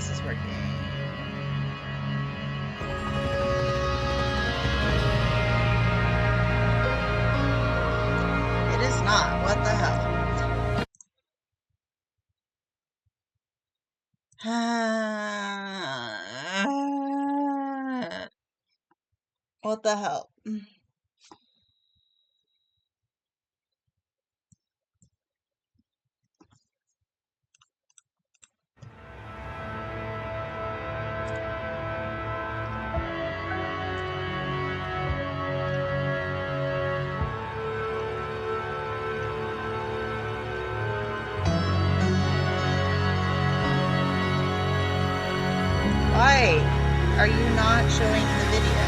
this is working. It is not. What the hell? What the hell? Why are you not showing the video?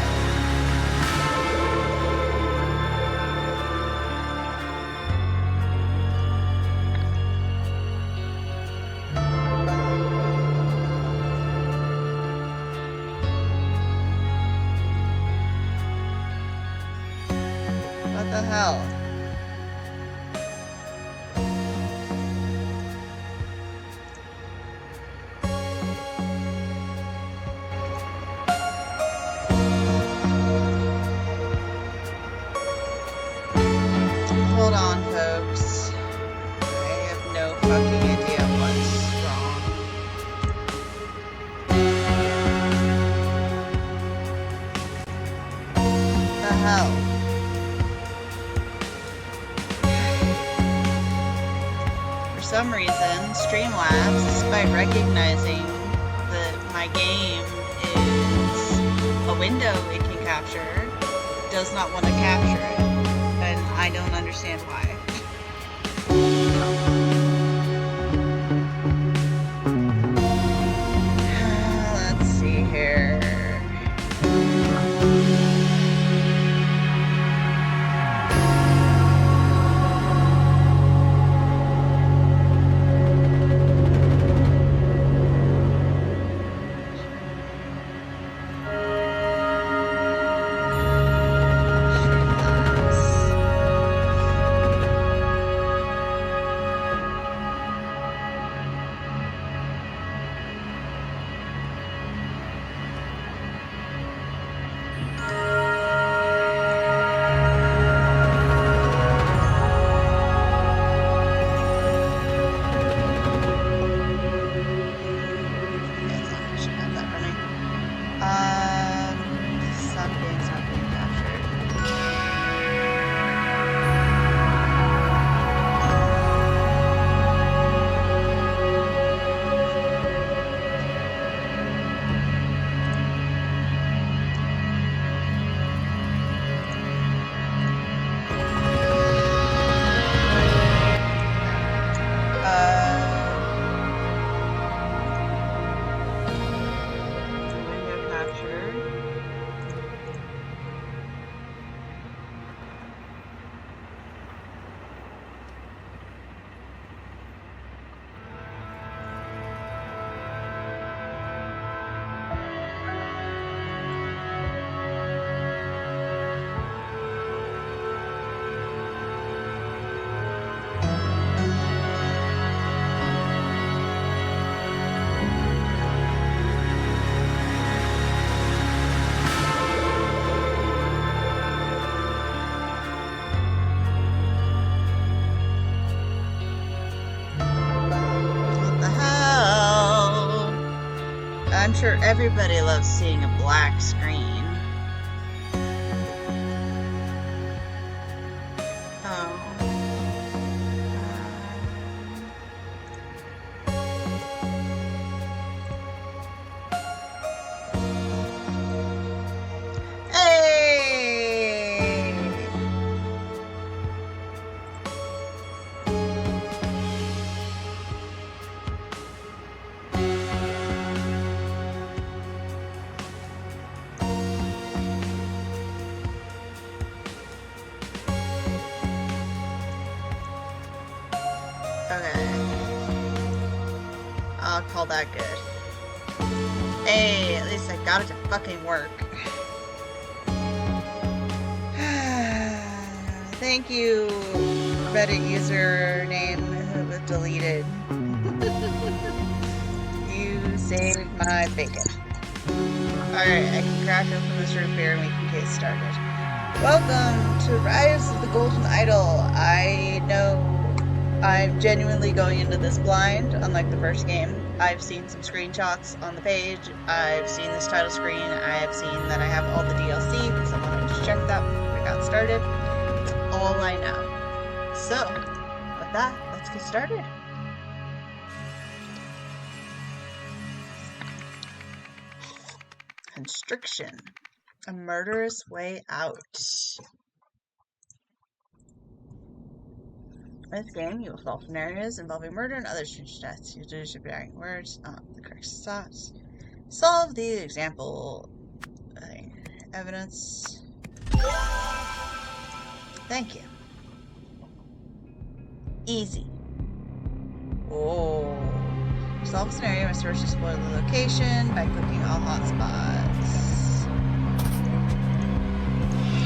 What the hell? Hold on, folks. I have no fucking idea what's wrong. The hell? For some reason, Streamlabs, despite recognizing that my game is a window it can capture, does not want to capture it. And I don't understand why. Let's see here. Something's not being captured. Window capture. What the hell? I'm sure everybody loves seeing a black screen. Oh. Hey! Okay. I'll call that good. Hey, at least I got it to fucking work. Thank you, Reddit username who was deleted. save my bacon. Alright, I can crack open this root beer and we can get started. Welcome to Rise of the Golden Idol. I know I'm genuinely going into this blind, unlike the first game. I've seen some screenshots on the page. I've seen this title screen. I have seen that I have all the DLC because I wanted to check that before we got started. It's all I know. So, with that, let's get started. Constriction. A murderous way out. In this game, you will fall scenarios involving murder and other strange deaths. You do should be writing words on the correct spots. Solve the example. Evidence. Thank you. Easy. Oh. Solve a scenario must first explore the location by clicking all hotspots.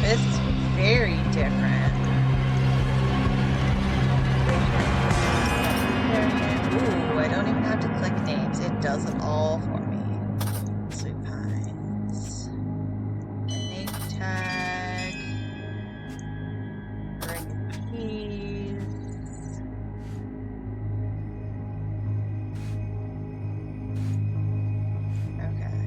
This is very different. Ooh, I don't even have to click names. It does it all for me. Sweet Pines. Name tag. Ring keys. Okay.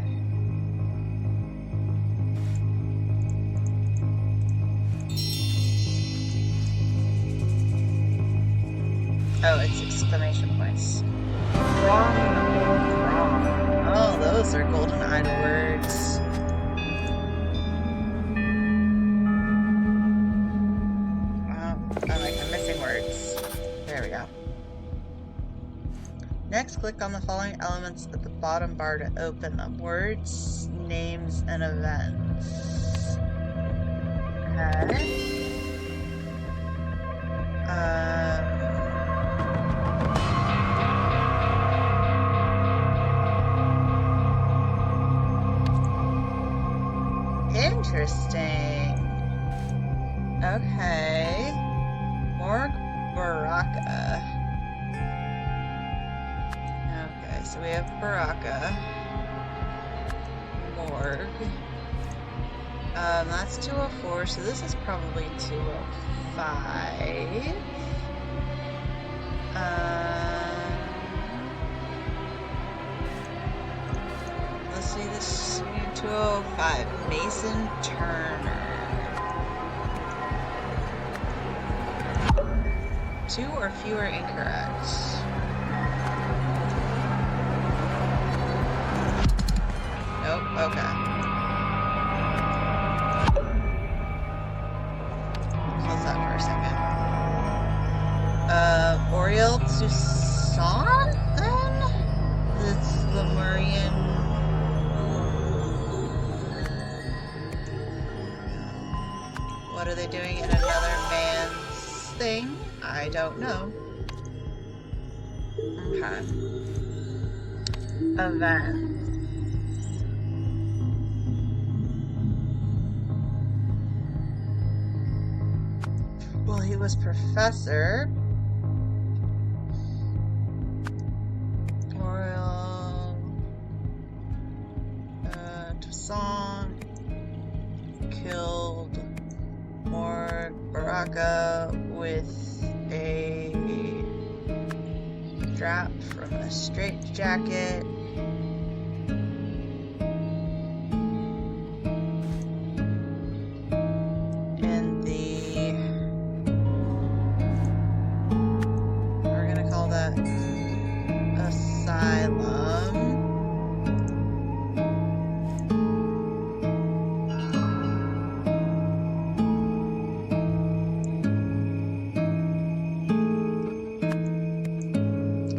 Oh, it's exclamation points. Oh, those are golden idol words. I'm missing words. There we go. Next, click on the following elements at the bottom bar to open them. Words, names, and events. Okay. Interesting. Okay. Morgue Baraka. Okay, so we have Baraka. Morgue. That's 204, so this is probably 205. Let's see this 205. Mason Turner. 2 or fewer incorrect. Nope, okay. Close that for a second. Oriel Toussaint, then? It's Lemurian. What are they doing in another man's thing? I don't know. Okay. Event. Well, he was professor. Oriel Toussaint killed Baraka with a strap from a straitjacket. In the, we're gonna call that asylum.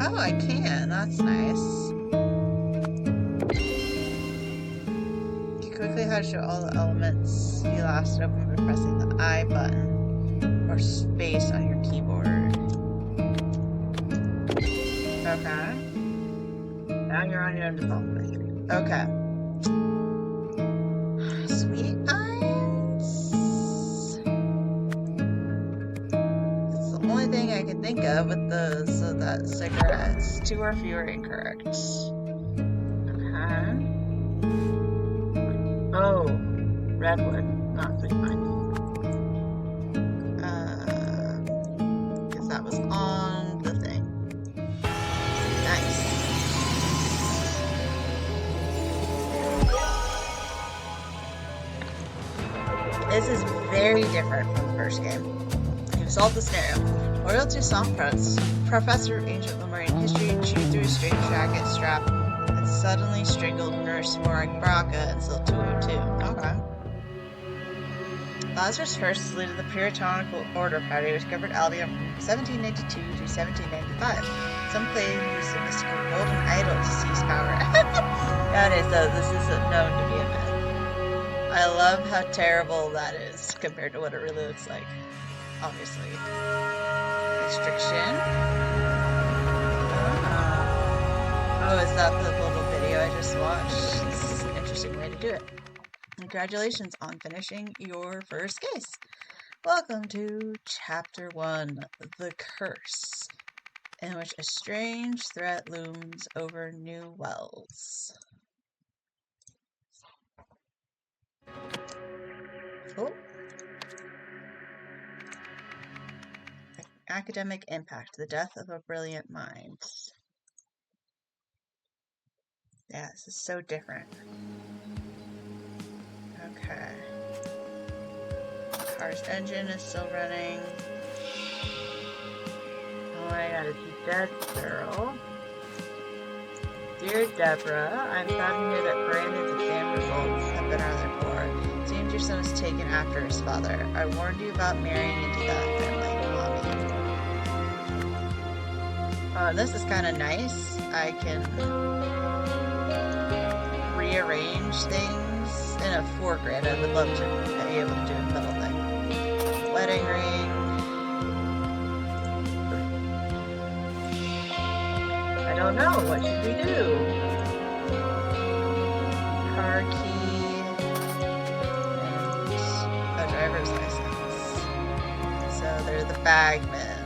Oh, I can. That's nice. You quickly how to show all the elements you last opened by pressing the I button or space on your keyboard. Okay. Now you're on your own development. Okay. Sweet Pines. It's the only thing I can think of with those, so that cigarettes. 2 or fewer incorrect. redwood. No, it's pretty fine. Because that was on the thing. Nice. This is very different from the first game. You've solved the scenario. Loyal to Soft Professor of Ancient Lemurian History chewed through a strange jacket strap and suddenly strangled Nurse Morag Braca and Silt 202. Okay. Lazarus first saluted the Puritanical Order Party, which governed Albion from 1792 to 1795. Some claim he used a mystical golden idol to seize power. Nowadays, though, this isn't known to be a myth. I love how terrible that is compared to what it really looks like. Obviously. Restriction. Oh, is that the little video I just watched? This is an interesting way to do it. Congratulations on finishing your first case. Welcome to Chapter 1, The Curse, in which a strange threat looms over New Wells. Cool. Academic impact, the death of a brilliant mind. Yeah, this is so different. Okay. The car's engine is still running. Oh my god, it's a dead girl. Dear Deborah, I'm sad to hear that Brandon's exam results have been rather poor. It seems your son is taken after his father. I warned you about marrying into that family, Mommy. This is kind of nice. I can rearrange things in a foreground. I would love to be able to do a middle thing. Wedding ring. I don't know. What should we do? Car key and a driver's license. So they're the Bagmans.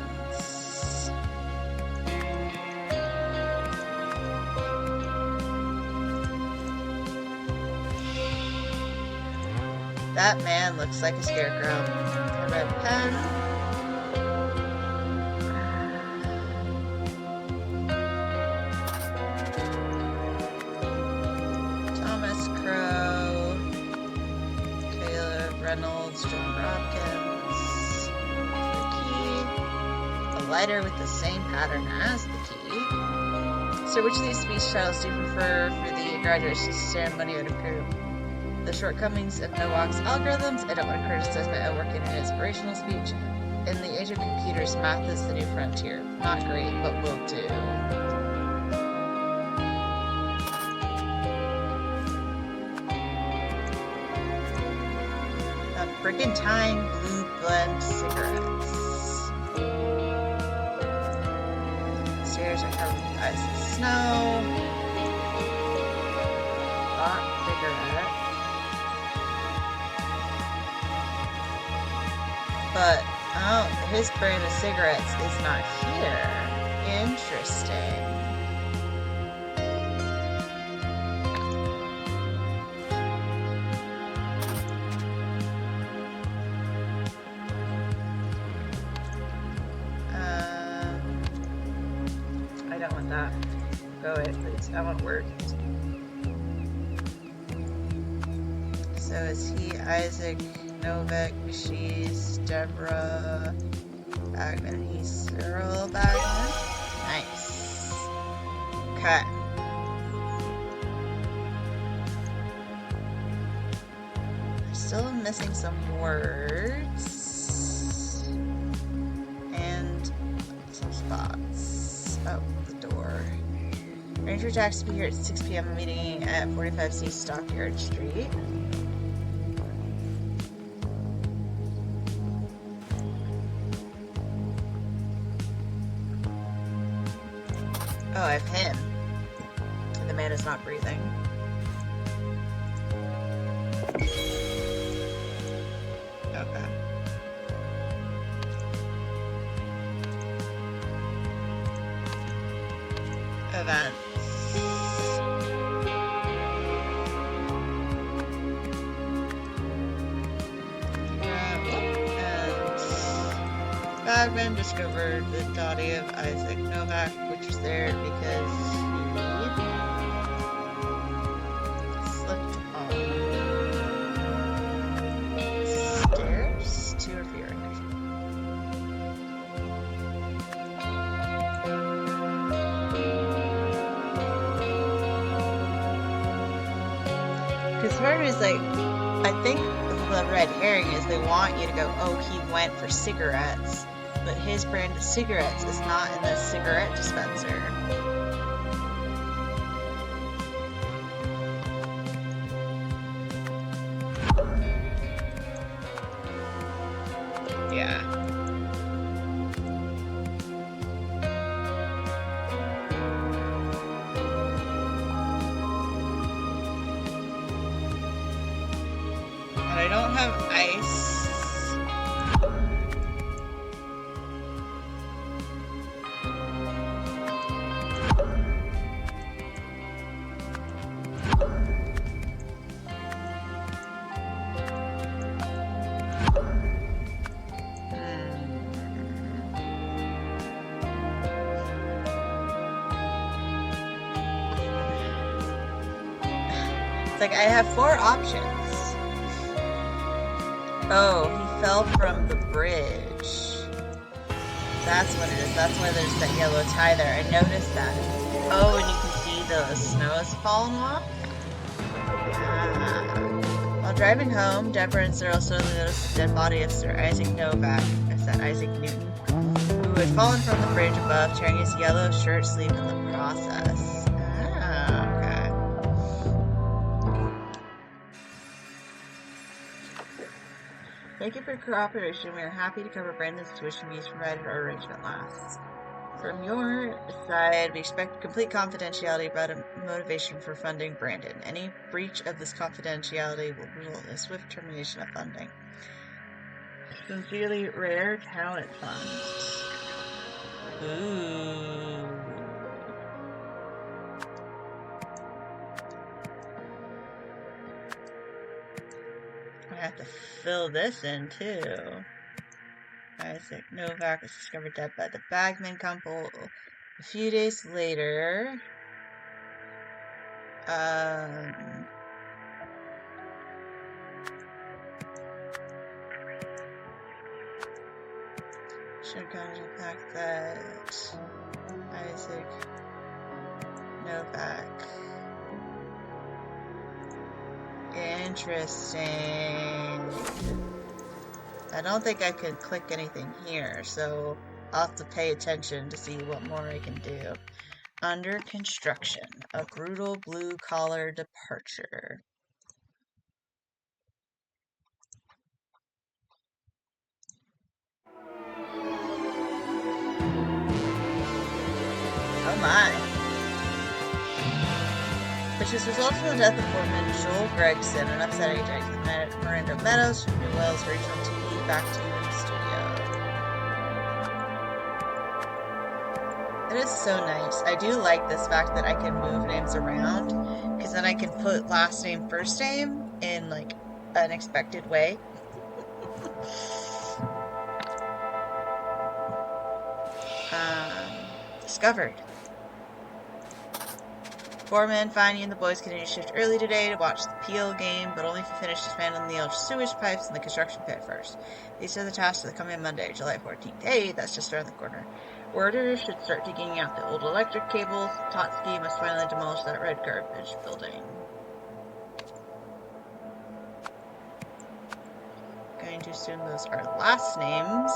That man looks like a scarecrow. A red pen. Thomas Crow. Caleb Reynolds. John Hopkins. The key. A lighter with the same pattern as the key. So which of these speech titles do you prefer for the graduation ceremony at Imperial? The shortcomings of Nowak's algorithms. I don't want to criticize my own work in an inspirational speech. In the age of computers, math is the new frontier. Not great, but will do. A Brigantine Blue Blend cigarettes. Stairs are covered with ice and snow. Hot cigarette. But, oh, his brand of cigarettes is not here. Interesting. I don't want that. Go away, please. I want words. So is he Isaac Novak? She's Deborah Bagman. He's Cyril Bagman. Nice. Okay. Still missing some words and some spots. Oh, the door. Ranger Jack's to be here at 6 p.m. Meeting at 45C Stockyard Street. Oh, I have him. And the man is not breathing. Okay. Events. Bagman discovered the body of Isaac Novak, which was there because he slipped on stairs. 2 or fewer. Because part of me is like, I think the red herring is they want you to go, oh, he went for cigarettes, but his brand of cigarettes is not in the cigarette dispenser. Yeah. And I don't have ice. It's like I have 4 options. Oh, he fell from the bridge. That's what it is. That's why there's that yellow tie there. I noticed that. Oh, and you can see the snow has fallen off. Ah. While driving home, Deborah and Cyril suddenly noticed the dead body of Sir Isaac Novak, is that Isaac Newton, who had fallen from the bridge above, tearing his yellow shirt sleeve in the process. Ah, okay. Thank you for your cooperation. We are happy to cover Brandon's tuition fees provided our arrangement lasts. From your side, we expect complete confidentiality about a motivation for funding Brandon. Any breach of this confidentiality will result in a swift termination of funding. Sincerely, Rare Talent Fund. Ooh. I have to fill this in too. Isaac Novak was discovered dead by the Bagman couple a few days later. Should come to the fact that Isaac Novak. Interesting. I don't think I can click anything here, so I'll have to pay attention to see what more I can do. Under construction, a brutal blue-collar departure. Oh my. Which has resulted in the death of foreman Joel Gregson, an upsetting executive at Miranda Meadows from New Wales Regional TV back to the studio. It is so nice. I do like this fact that I can move names around, because then I can put last name, first name in like an expected way. Discovered. Foreman, Fanny, and the boys continued to shift early today to watch the Peel game, but only if we finish dismantling the old sewage pipes in the construction pit first. These are the tasks for the coming Monday, July 14th. Hey, that's just around the corner. Workers should start digging out the old electric cables. Totsky must finally demolish that red garbage building. Going to assume those are last names.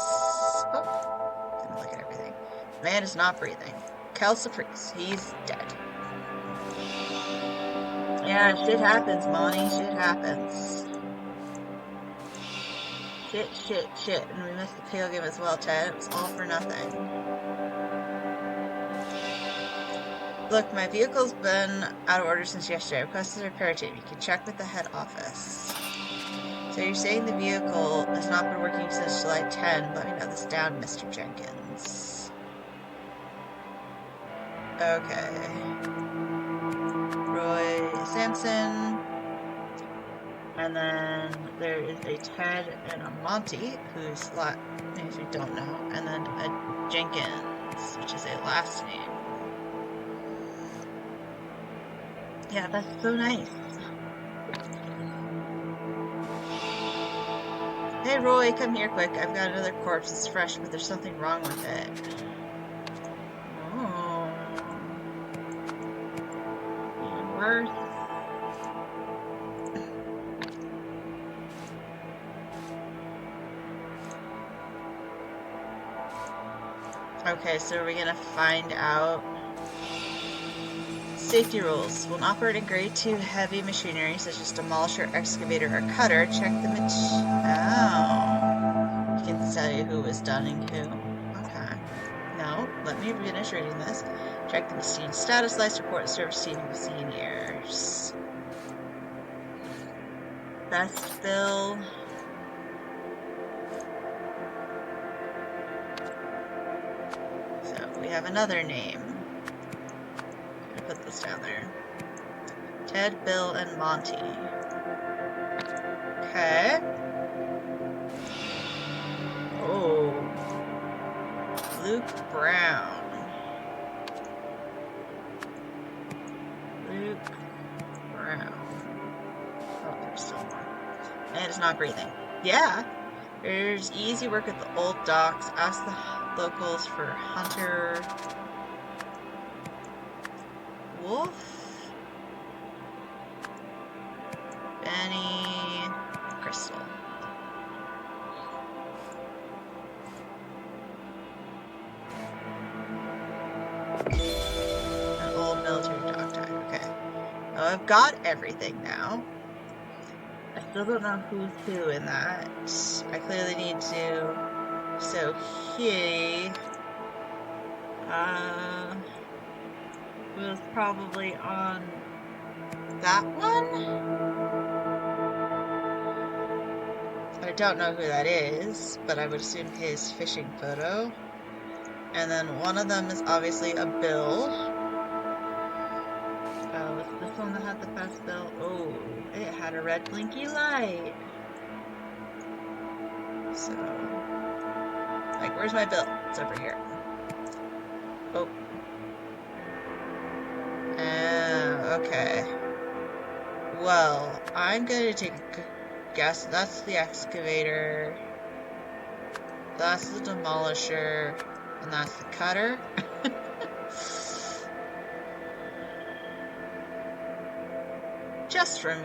Oh, didn't look at everything. Man is not breathing. Kel Caprice, he's dead. Yeah, shit happens, Monty. Shit happens. Shit. And we missed the Pale game as well, Ted. It was all for nothing. Look, my vehicle's been out of order since yesterday. I requested a repair team. You can check with the head office. So you're saying the vehicle has not been working since July 10. Let me note this down, Mr. Jenkins. Okay. Roy Sampson. And then there is a Ted and a Monty whose if you don't know, and then a Jenkins, which is a last name. Yeah, that's so nice. Hey Roy, come here quick. I've got another corpse. It's fresh, but there's something wrong with it. Oh. And worse. Okay, so are we gonna find out? Safety rules. When operating grade 2 heavy machinery, such as demolisher, excavator, or cutter, check the Oh. You can tell you who was done and who. Okay. No, let me finish reading this. Check the machine status list, report the service team of seniors. Best bill. So we have another name. I'm gonna put this down there. Ted, Bill, and Monty. Okay. Oh. Luke Brown. Luke Brown. Oh, there's still more. And it's not breathing. Yeah. There's easy work at the old docks. Ask the locals for Hunter Wolf, Benny, Crystal. An old military dock type. Okay. Oh, I've got everything now. I still don't know who's who in that. I clearly need to. So he was probably on that one. I don't know who that is, but I would assume his fishing photo. And then one of them is obviously a bill. Oh, was this one that had the best bill? Oh, it had a red blinky light. So, like, where's my bill? It's over here. Oh. Okay. Well, I'm gonna take a guess. That's the excavator. That's the demolisher. And that's the cutter. Just from,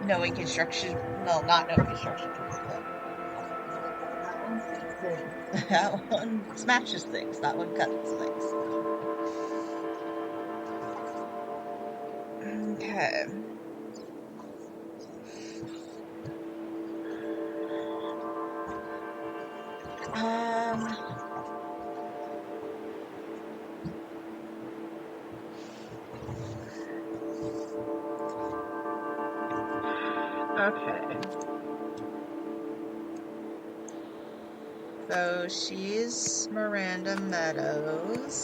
knowing construction. Well, not knowing construction tools, but that one sees things. That one smashes things. That one cuts things. Okay. Okay. So she's Miranda Meadows.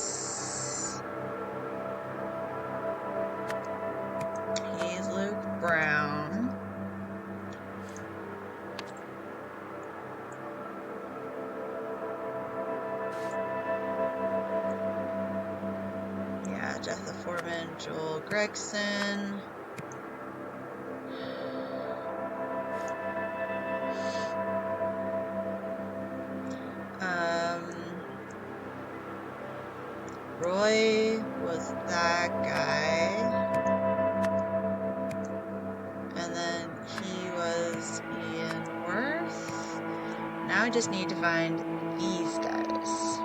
He's Luke Brown. Yeah, Death of Foreman, Joel Gregson. Roy was that guy. And then he was Ian Worth. Now I just need to find these guys.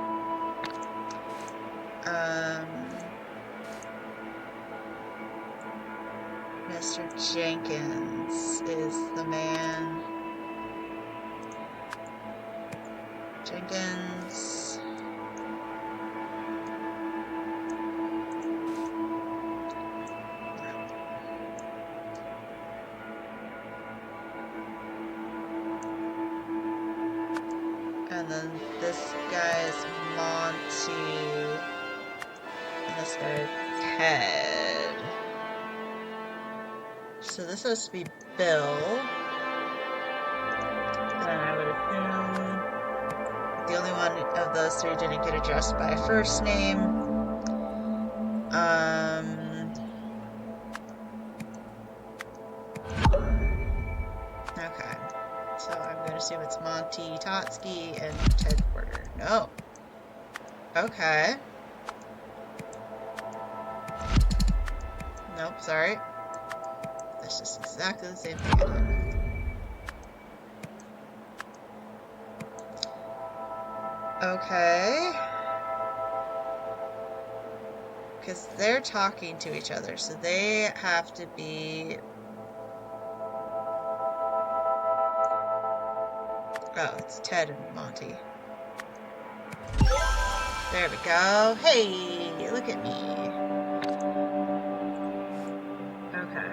Mr. Jenkins is the man. Jenkins. And then this guy's Monty. And this guy's Ted. So this has to be Bill. And I would assume one of those three didn't get addressed by a first name. Okay. So I'm going to assume it's Monty Totsky and Ted Porter. No. Okay. Nope, sorry. That's just exactly the same thing I did. Okay. Because they're talking to each other, so they have to be... Oh, it's Ted and Monty. There we go. Hey, look at me. Okay.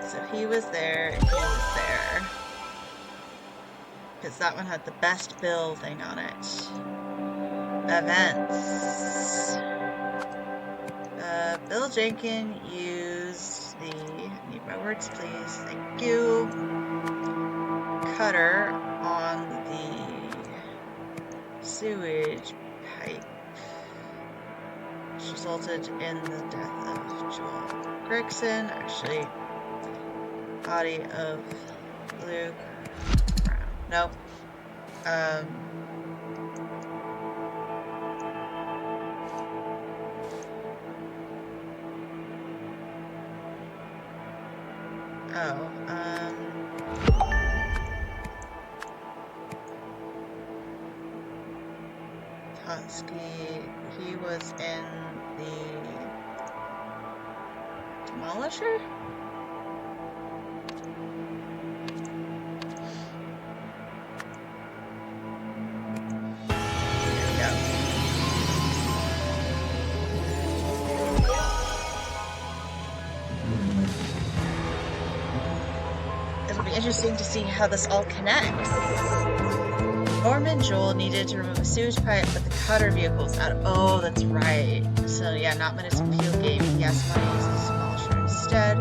So he was there, and he was there. Because that one had the best bill thing on it. Events. Bill Jenkins used the... I need my words, please. Thank you. Cutter on the sewage pipe, which resulted in the death of Joel Gregson. Actually, body of Luke Brown. Nope. Totsky, he was in the Demolisher? It'll be interesting to see how this all connects. Norman and Joel needed to remove a sewage pipe, but the cutter vehicle was out of... Oh, that's right. So yeah, not Minister Peel gave yes money to the Demolisher instead.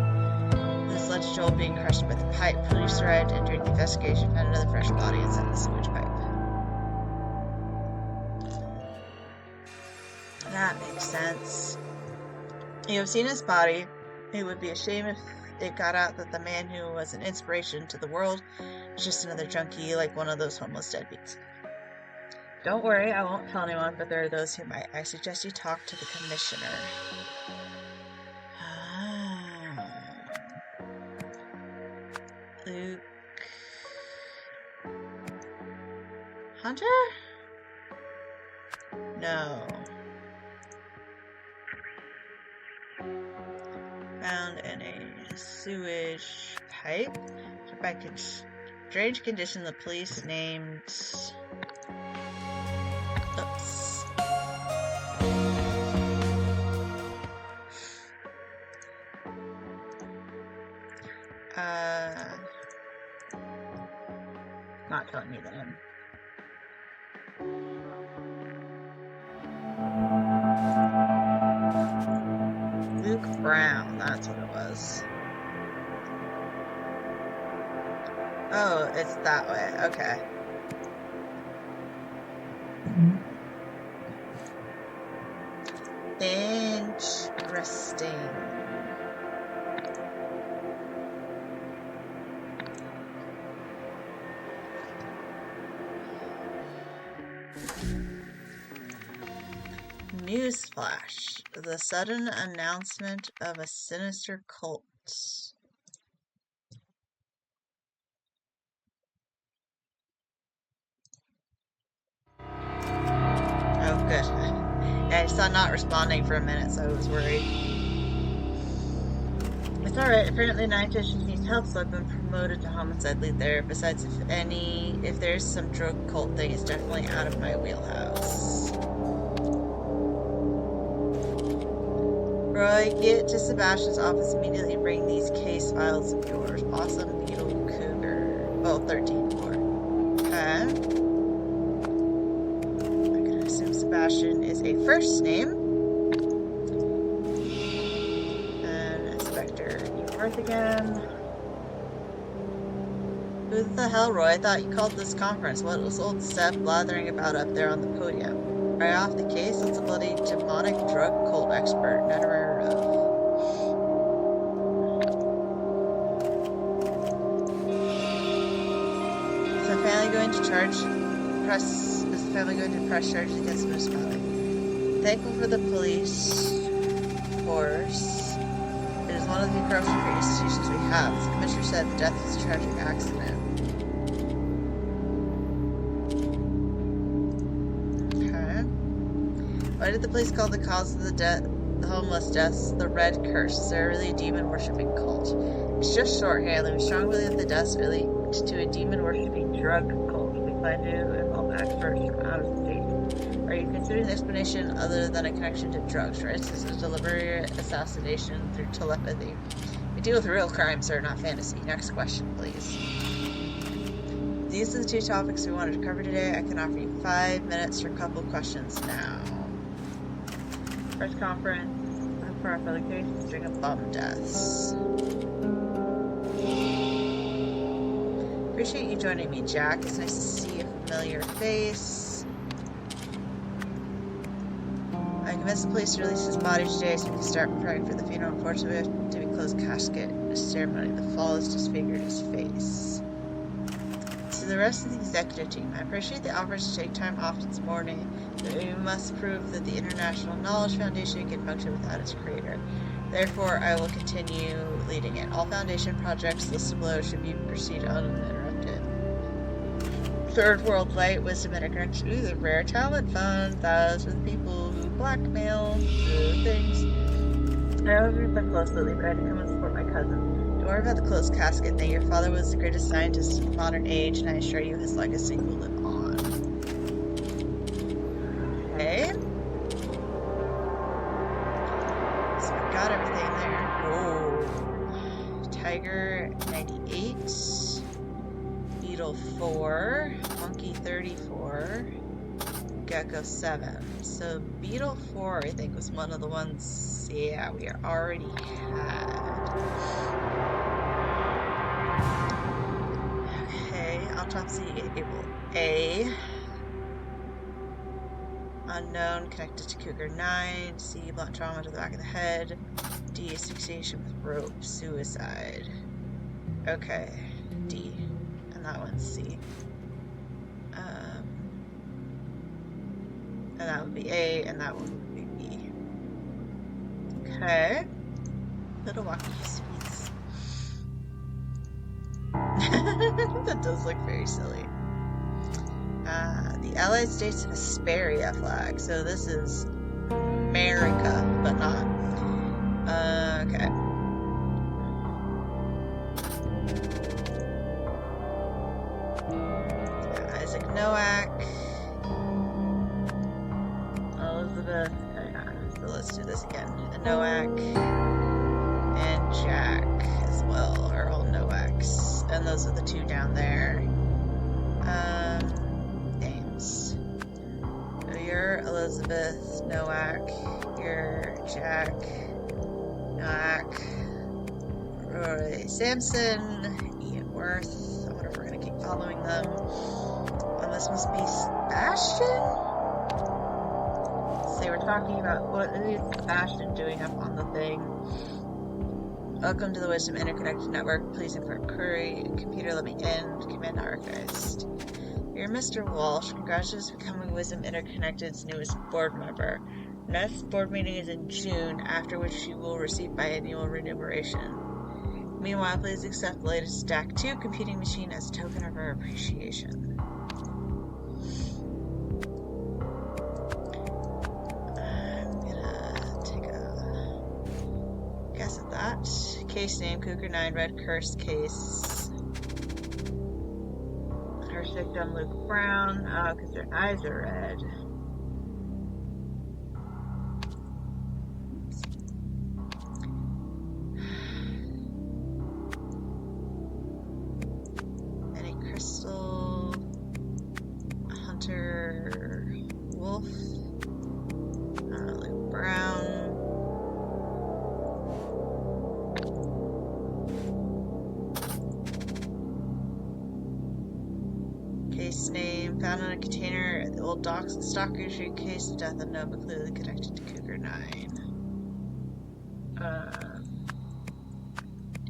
This led to Joel being crushed by the pipe. Police arrived and during the investigation found another fresh body inside the sewage pipe. That makes sense. You have seen his body. It would be a shame if it got out that the man who was an inspiration to the world was just another junkie like one of those homeless deadbeats. Don't worry, I won't tell anyone, but there are those who might. I suggest you talk to the commissioner. Luke... Hunter? No. Found in a sewage pipe. By strange condition, the police named... Oops. Not telling me the name. Luke Brown, that's what it was. Oh, it's that way. Okay. Interesting. Newsflash. The sudden announcement of a sinister cult. Oh, good. Yeah, I saw not responding for a minute, so I was worried. It's alright. Apparently, Nightfish needs help, so I've been promoted to homicide lead there. Besides, if there's some drug cult thing, it's definitely out of my wheelhouse. Roy, get to Sebastian's office immediately and bring these case files of yours. Awesome Needle Cougar. Oh, 13-4. Okay. I'm gonna assume Sebastian is a first name. And Inspector, you Earth again. Who the hell, Roy? I thought you called this conference. What was old Seth blathering about up there on the podium? Right off the case, it's a bloody demonic drug cult expert. Never heard of. Is the family going to press charges against the municipality? Thankful for the police force. It is one of the few corruption-free institutions we have. As the commissioner said, the death was a tragic accident. Okay. Why did the police call the cause of the homeless deaths the Red Curse? Is there really a demon-worshipping cult? It's just shorthand, and we strongly believe the deaths relate to a demon-worshipping drug cult. We plan to involve experts from out of state. Are you considering the explanation other than a connection to drugs? For instance, a deliberate assassination through telepathy. We deal with real crime, sir, not fantasy. Next question, please. These are the two topics we wanted to cover today. I can offer you 5 minutes for a couple questions now. First conference, for our further case, string of bomb deaths. Appreciate you joining me, Jack. It's nice to see a familiar face. I convinced the police to release his body today so we can start preparing for the funeral. Unfortunately, we have to close casket ceremony. The fall has disfigured his face. To the rest of the executive team, I appreciate the offers to take time off this morning, but we must prove that the International Knowledge Foundation can function without its creator. Therefore, I will continue leading it. All Foundation projects listed below should proceed uninterrupted. Third World Light, Wisdom Interconnection. Ooh, the Rare Talent Fund. Those are the people who blackmail the things. I haven't been close lately, but I had to come and support my cousin. Don't worry about the closed casket thing. Your father was the greatest scientist of the modern age, and I assure you his legacy will live on. Okay. So we got everything there. Oh. Tiger 98. Beetle 4. Monkey 34. Gecko 7. So Beetle 4, I think, was one of the ones, yeah, we already had. Okay, autopsy able A. Unknown connected to Cougar 9. C, blunt trauma to the back of the head. D, asphyxiation with rope, suicide. Okay, D. And that one's C. And that would be A, and that one would be B. Okay. Little walkie speeds. That does look very silly. The Allied States have a Hesperia flag, so this is America, but not. Okay. Isaac Nowak. Elizabeth. So let's do this again. Nowak and Jack as well are all Nowaks, and those are the two down there. Names. So you're Elizabeth Nowak. You're Jack Nowak. Roy Sampson. Ian Worth. I wonder if we're gonna keep following them. And this must be Sebastian? They were talking about what is Sebastian doing up on the thing. Welcome to the Wisdom Interconnected Network. Please inform query. Computer, let me in. Command not recognized. You're Mr. Walsh. Congratulations on becoming Wisdom Interconnected's newest board member. Next board meeting is in June, after which you will receive biannual remuneration. Meanwhile, please accept the latest Stack 2 computing machine as a token of our appreciation. Case name, Cougar 9, Red Curse case. First victim, Luke Brown. Oh, because their eyes are red. Benny Crystal. Hunter Wolf. Luke Brown. William, found in a container at the old docks and Stalker case of death unknown but clearly connected to Cougar 9.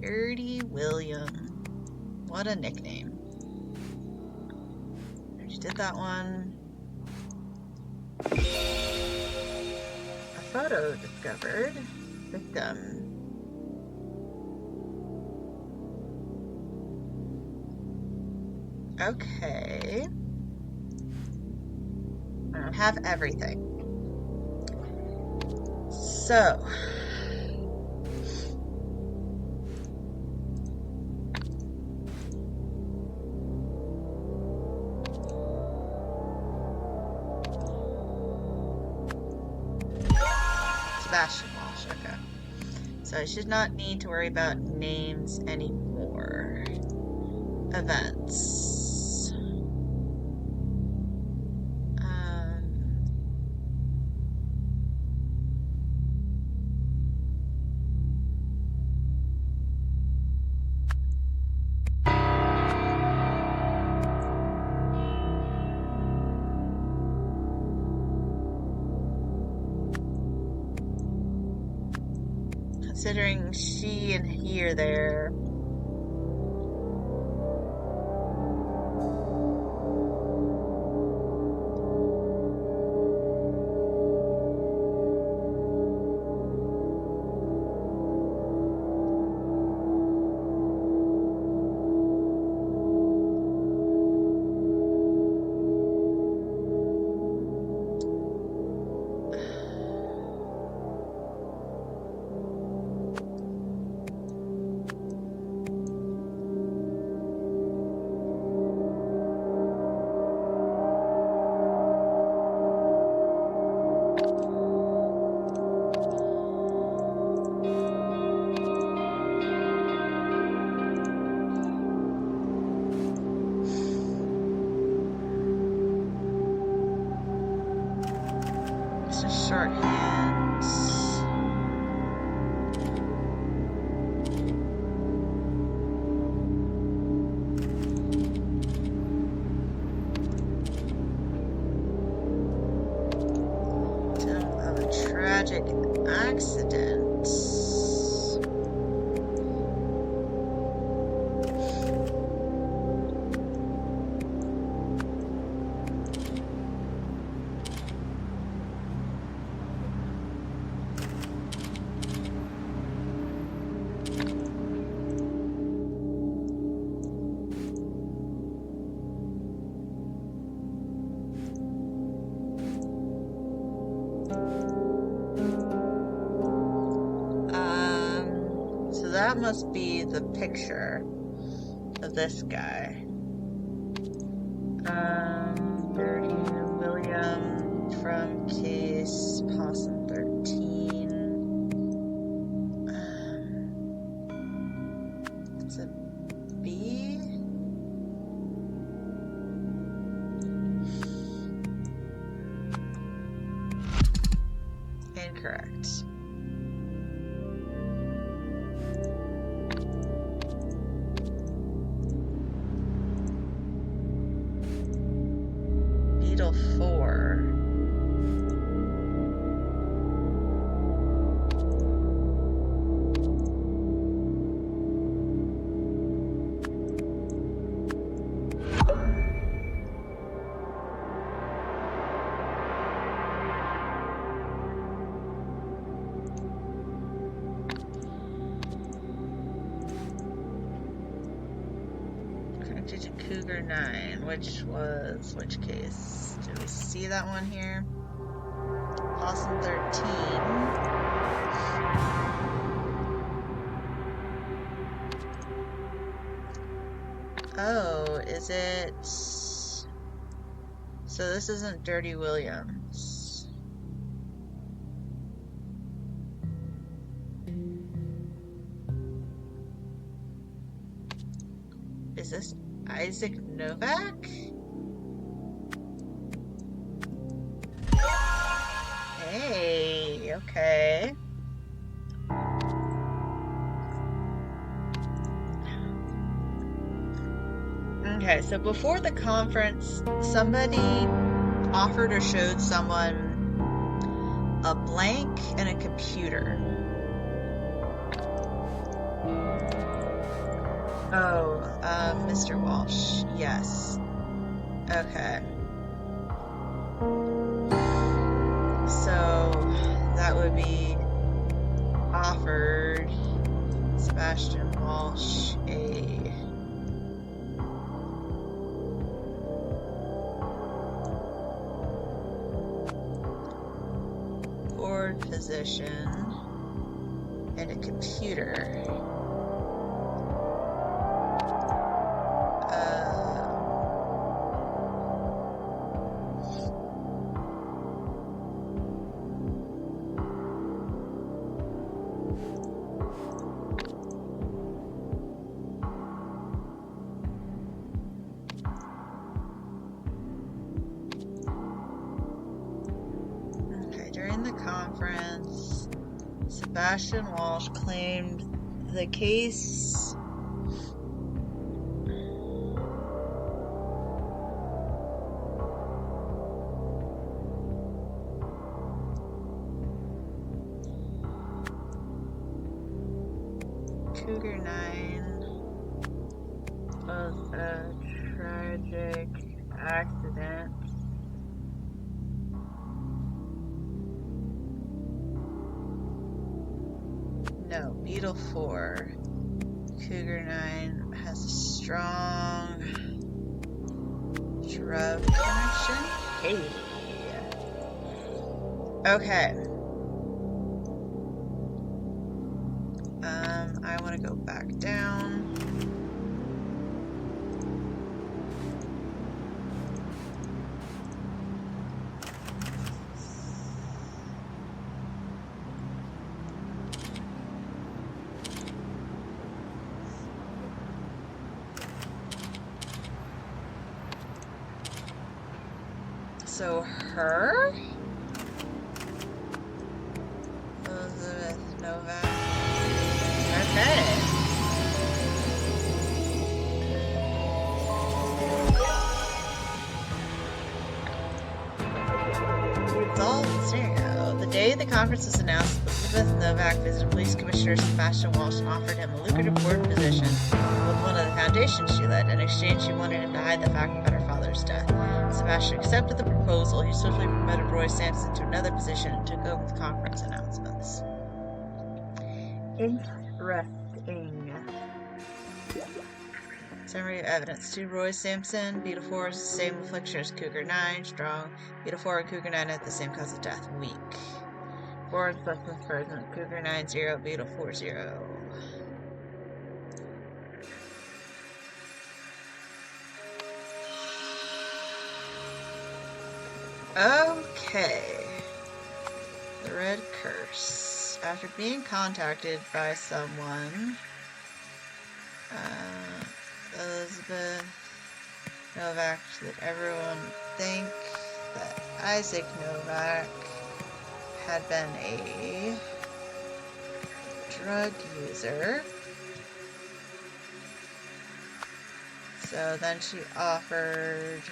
Dirty William. What a nickname. Already did that one. A photo discovered. Victim. Okay. I don't have everything. So. Sebastian Walsh, okay. So I should not need to worry about names anymore. Events. Considering she and he are there. Shorthand. Of a tragic accident. So that must be the picture of this guy. Dirty William from case Possum 13. It's a B. Incorrect. Beetle 4. Connected to Cougar 9, which case? Did we see that one here? Possum 13. Oh, is it? So this isn't Dirty Williams. Is this Isaac Novak? Hey, okay. Okay, so before the conference, somebody offered or showed someone a blank and a computer. Oh, Mr. Walsh, yes. Okay. So that would be offered Sebastian Walsh a board position and a computer. Okay, during the conference, Sebastian Walsh claimed the case Cougar 9 was a tragic accident. No, Beetle 4. Cougar 9 has a strong drug connection. Hey. Okay. I want to go back down. So her? Elizabeth Novak. Okay. Results, there you go. The day the conference was announced, Elizabeth Novak visited Police Commissioner Sebastian Walsh and offered him a lucrative board position with one of the foundations she led. In exchange, she wanted him to hide the fact about her father's death. Sebastian accepted the proposal. He swiftly promoted Roy Sampson to another position and took over the conference announcements. Interesting. Summary of evidence. 2. Roy Sampson. Beetle 4 is the same affliction as Cougar 9. Strong. Beetle 4 and Cougar 9 had the same cause of death. Weak. 4 substance present. Cougar 9 0. Beetle 4 0. Okay. The Red Curse. After being contacted by someone, Elizabeth Novak, did everyone think that Isaac Novak had been a drug user. So then she offered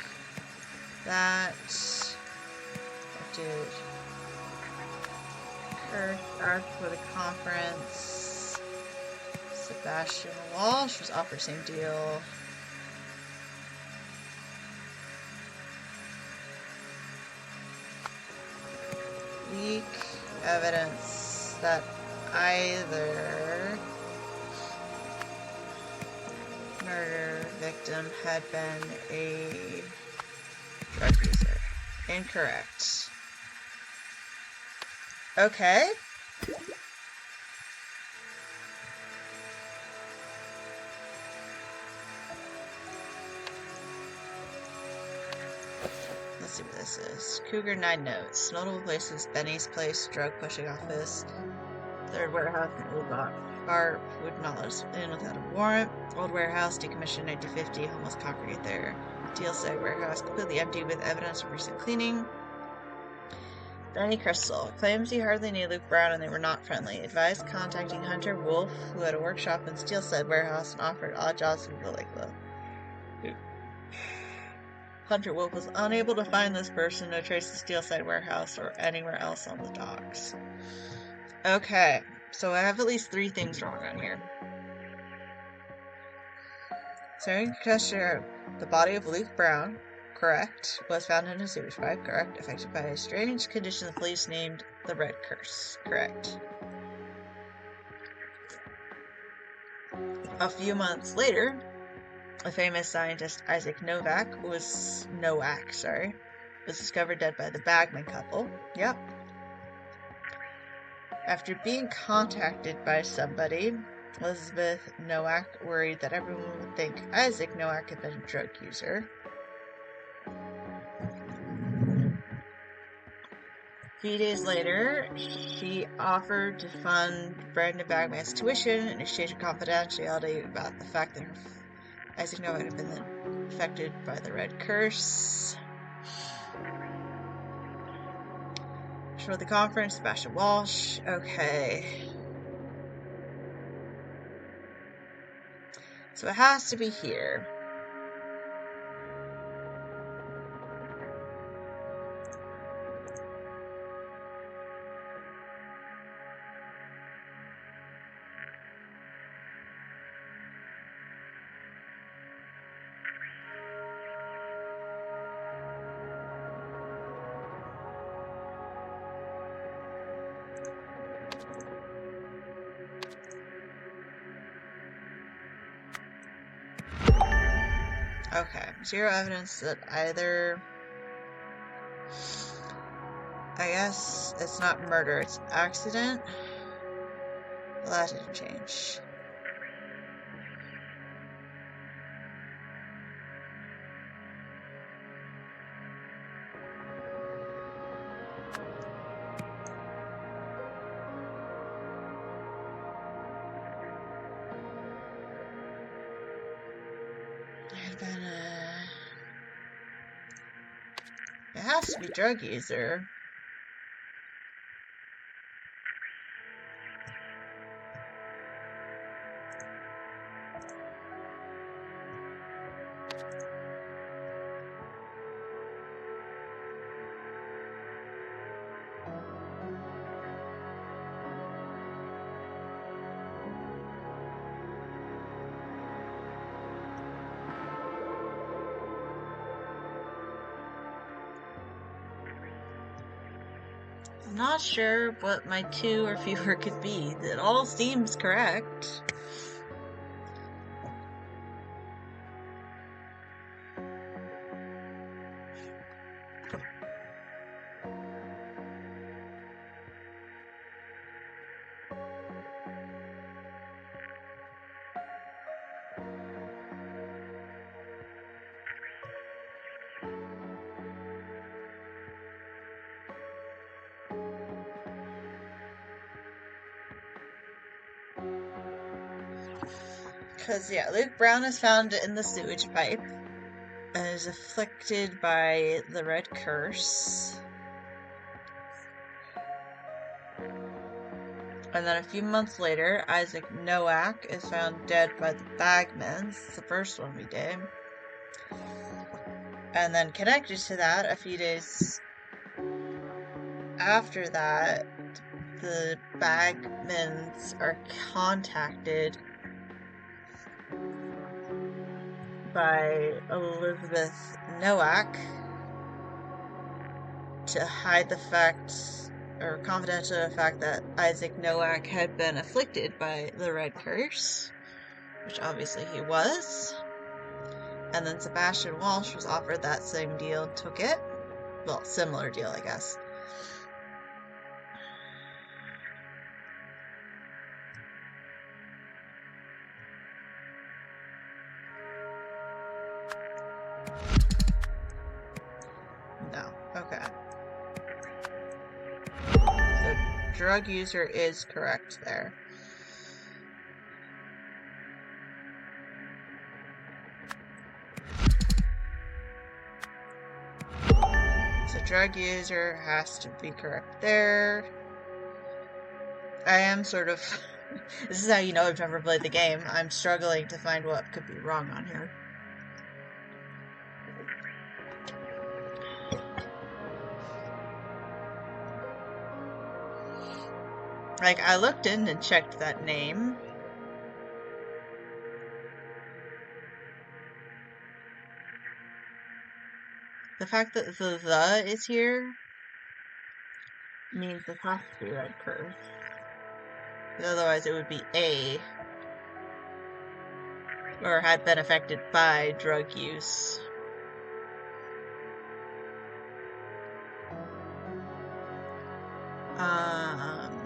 that. Did Kirk ask for the conference? Sebastian Walsh was offered the same deal. Weak evidence that either murder victim had been a drug user. Incorrect. Okay. Let's see what this is. Cougar 9 notes. Notable places: Benny's place, drug pushing office, third warehouse, and old box. Bar would not let us in without a warrant. Old warehouse, decommissioned 1950, homeless congregate there. Teal Sag warehouse, completely empty with evidence of recent cleaning. Benny Crystal claims he hardly knew Luke Brown and they were not friendly. Advised contacting Hunter Wolf, who had a workshop in Steel Said warehouse and offered odd jobs for the Lake Club. Hunter Wolf was unable to find this person to trace the Steelside warehouse or anywhere else on the docks. Okay, so I have at least 3 things wrong on here. Starting concussion, the body of Luke Brown, correct, was found in a sewage pipe, correct, affected by a strange condition the police named the Red Curse, correct. A few months later, a famous scientist, Nowak, was discovered dead by the Bagman couple. Yep. After being contacted by somebody, Elizabeth Nowak worried that everyone would think Isaac Nowak had been a drug user. A few days later, she offered to fund Brandon Bagman's tuition in exchange for confidentiality about the fact that Isaac Nowak had been affected by the Red Curse. For the conference, Sebastian Walsh. Okay. So it has to be here. Okay, 0 evidence that either... I guess it's not murder, it's accident. Well, that didn't change. It has to be drug user. I'm not sure what my 2 or fewer could be. It all seems correct. Because, yeah, Luke Brown is found in the sewage pipe and is afflicted by the Red Curse. And then a few months later, Isaac Nowak is found dead by the Bagmans. It's the first one we did. And then connected to that, a few days after that, the Bagmans are contacted by Elizabeth Nowak to hide the fact, or confidential the fact, that Isaac Nowak had been afflicted by the Red Curse, which obviously he was. And then Sebastian Walsh was offered that same deal and took it. Well, similar deal, I guess. No. Okay. So, drug user is correct there. So, drug user has to be correct there. I am sort of... This is how you know I've never played the game. I'm struggling to find what could be wrong on here. Like, I looked in and checked that name. The fact that the is here means it has to be red curse. Otherwise it would be A. Or had been affected by drug use. Um...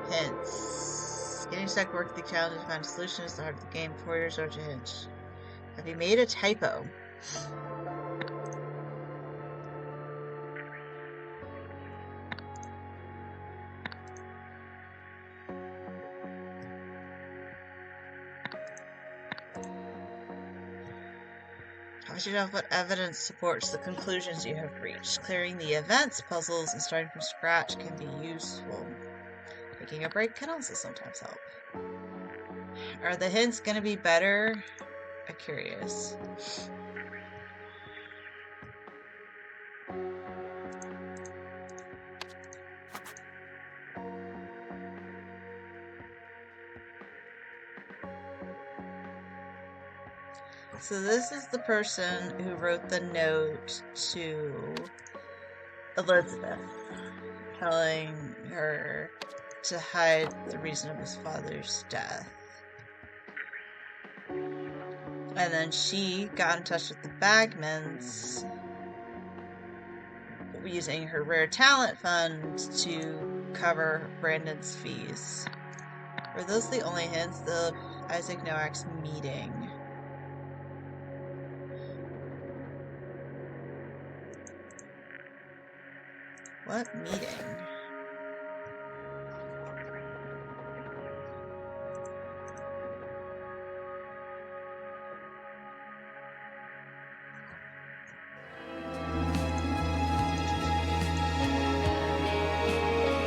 Hints. Getting stuck working the challenge to find a solution is the heart of the game. 4 years or to hint. Have you made a typo? How should you know what evidence supports the conclusions you have reached? Clearing the events, puzzles, and starting from scratch can be useful. Taking a break can also sometimes help. Are the hints gonna be better? I'm curious. So this is the person who wrote the note to Elizabeth, telling her to hide the reason of his father's death. And then she got in touch with the Bagmans using her rare talent fund to cover Brandon's fees. Were those the only hints? The Isaac Nowak's meeting. What meeting?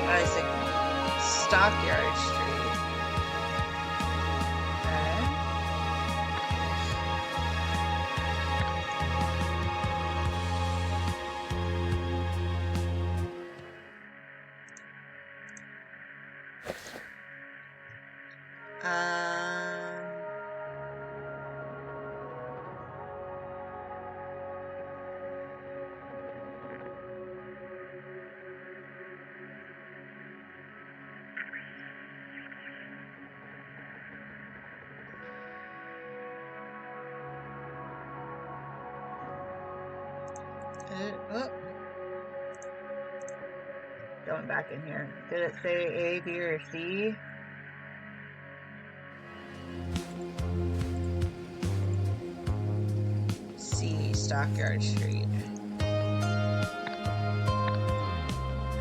Isaac Stockyard Street. Okay. Oh. Going back in here. Did it say A, B, or C? C, Stockyard Street.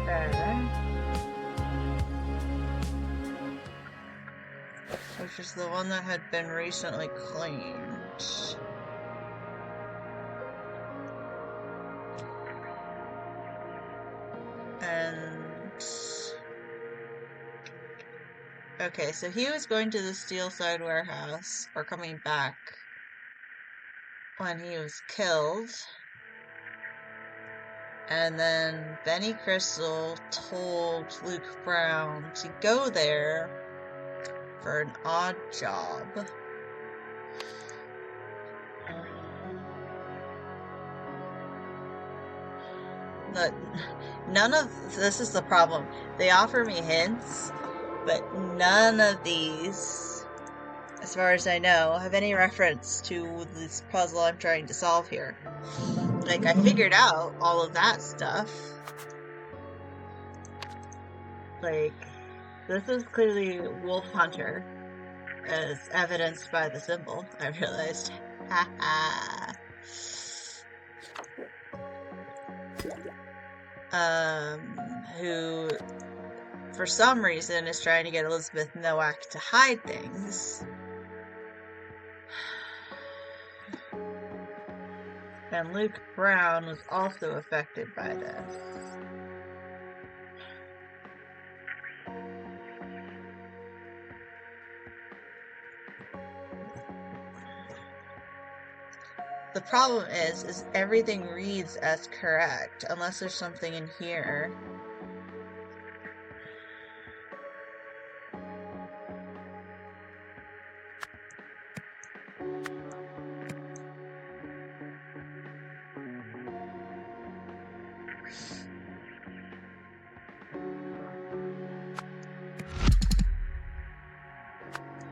Okay. Which is the one that had been recently cleaned. And... okay, so he was going to the Steelside warehouse, or coming back, when he was killed. And then Benny Crystal told Luke Brown to go there for an odd job. But none of this is the problem. They offer me hints, but none of these, as far as I know, have any reference to this puzzle I'm trying to solve here. Like, I figured out all of that stuff. Like, this is clearly Wolf Hunter, as evidenced by the symbol, I realized. Haha. Who, for some reason, is trying to get Elizabeth Nowak to hide things. And Luke Brown was also affected by this. The problem is everything reads as correct, unless there's something in here.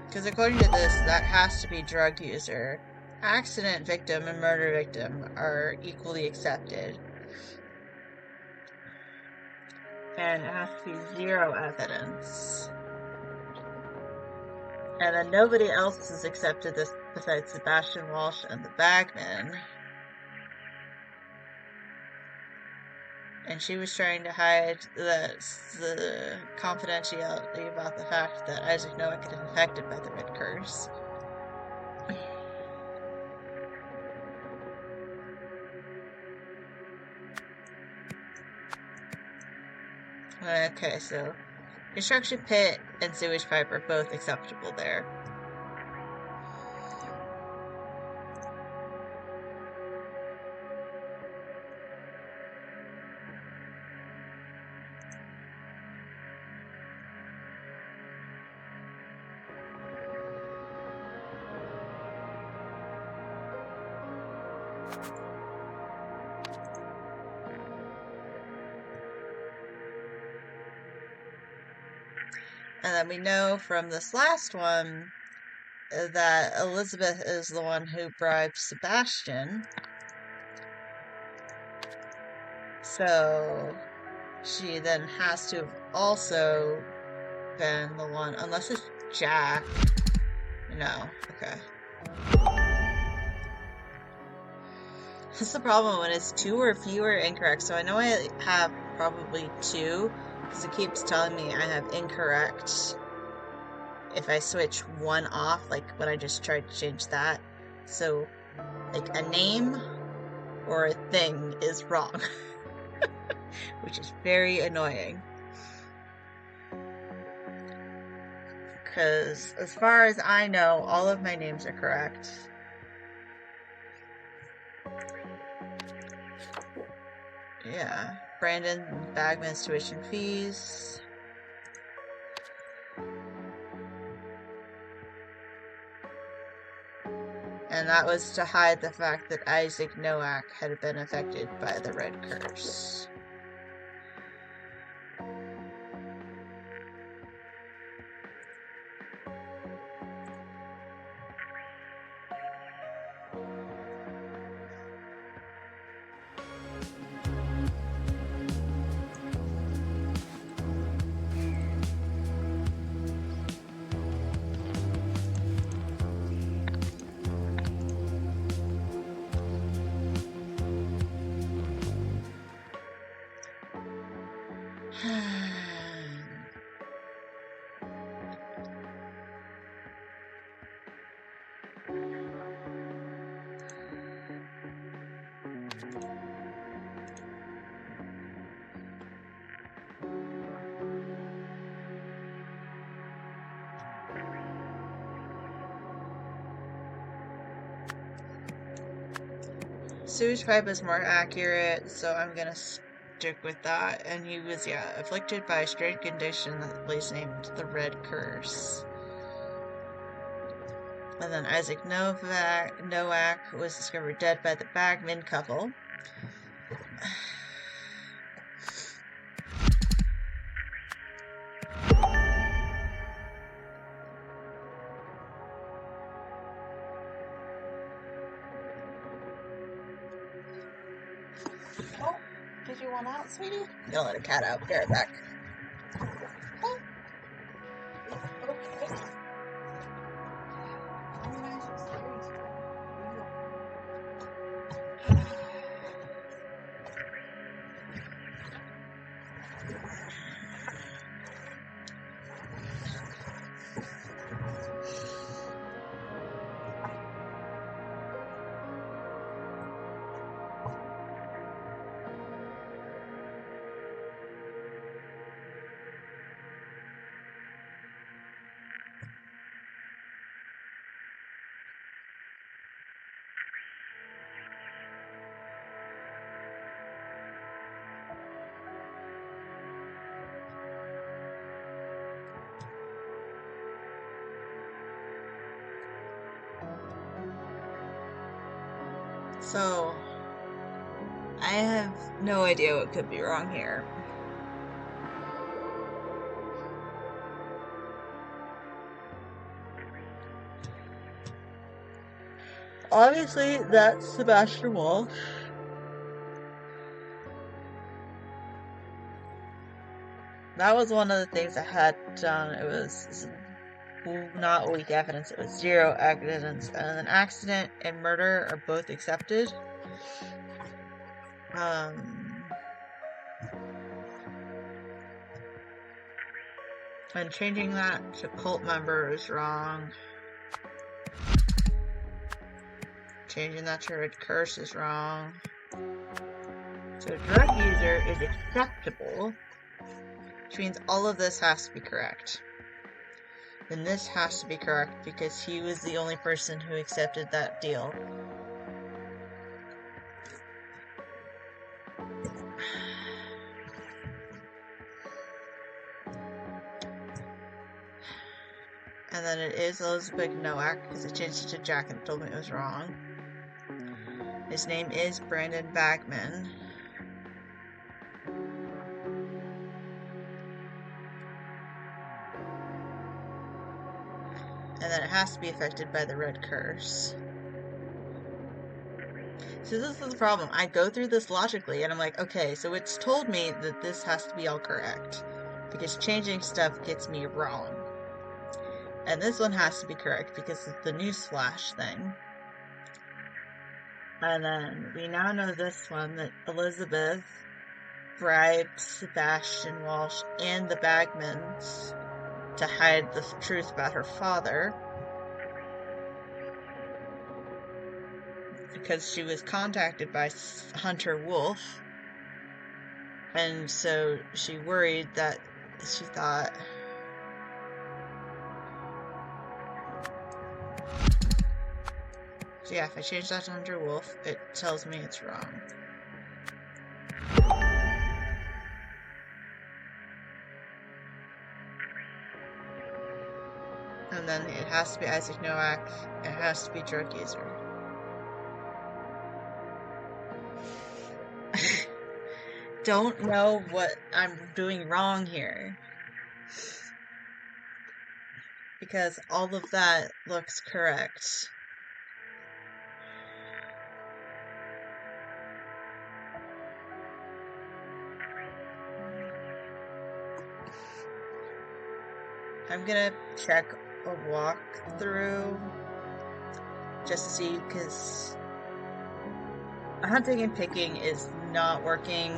Because according to this, that has to be drug user. Accident victim and murder victim are equally accepted. And it has to be 0 evidence. And then nobody else has accepted this besides Sebastian Walsh and the bagman. And she was trying to hide the confidentiality about the fact that Isaac Noah had been infected by the red curse. Okay, so construction pit and sewage pipe are both acceptable there. And then we know from this last one that Elizabeth is the one who bribed Sebastian. So she then has to have also been the one, unless it's Jack. No, okay. That's the problem when it's 2 or fewer incorrect. So I know I have probably 2, because it keeps telling me I have incorrect if I switch 1 off, like when I just tried to change that. So, like, a name or a thing is wrong, which is very annoying. Because as far as I know, all of my names are correct. Yeah. Brandon Bagman's tuition fees. And that was to hide the fact that Isaac Nowak had been affected by the red curse. Sewage pipe is more accurate, so I'm gonna stick with that. And he was, yeah, afflicted by a strange condition that the place named the Red Curse. And then Isaac Nowak was discovered dead by the Bagman couple. Oh, did you want out, sweetie? Don't let a cat out. Be right back. So, I have no idea what could be wrong here. Obviously, that's Sebastian Walsh. That was one of the things I had done. It was not weak evidence, it was zero evidence. And an accident and murder are both accepted. And changing that to cult member is wrong. Changing that to red curse is wrong. So drug user is acceptable, which means all of this has to be correct. And this has to be correct because he was the only person who accepted that deal. And then it is Elizabeth Nowak because I changed it to Jack and told me it was wrong. His name is Brandon Bagman. And then it has to be affected by the red curse. So this is the problem. I go through this logically and I'm like, okay, so it's told me that this has to be all correct. Because changing stuff gets me wrong. And this one has to be correct because of the newsflash thing. And then we now know this one, that Elizabeth bribed Sebastian Walsh and the Bagmans to hide the truth about her father. Because she was contacted by Hunter Wolf. And so she worried that she thought... So yeah, if I change that to Hunter Wolf, it tells me it's wrong. And then it has to be Isaac Nowak, and it has to be drug user. Don't know what I'm doing wrong here. Because all of that looks correct. I'm gonna check a walkthrough just to see, because hunting and picking is not working,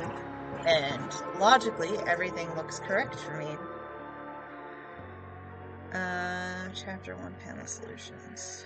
and logically everything looks correct for me. Chapter 1, panel solutions.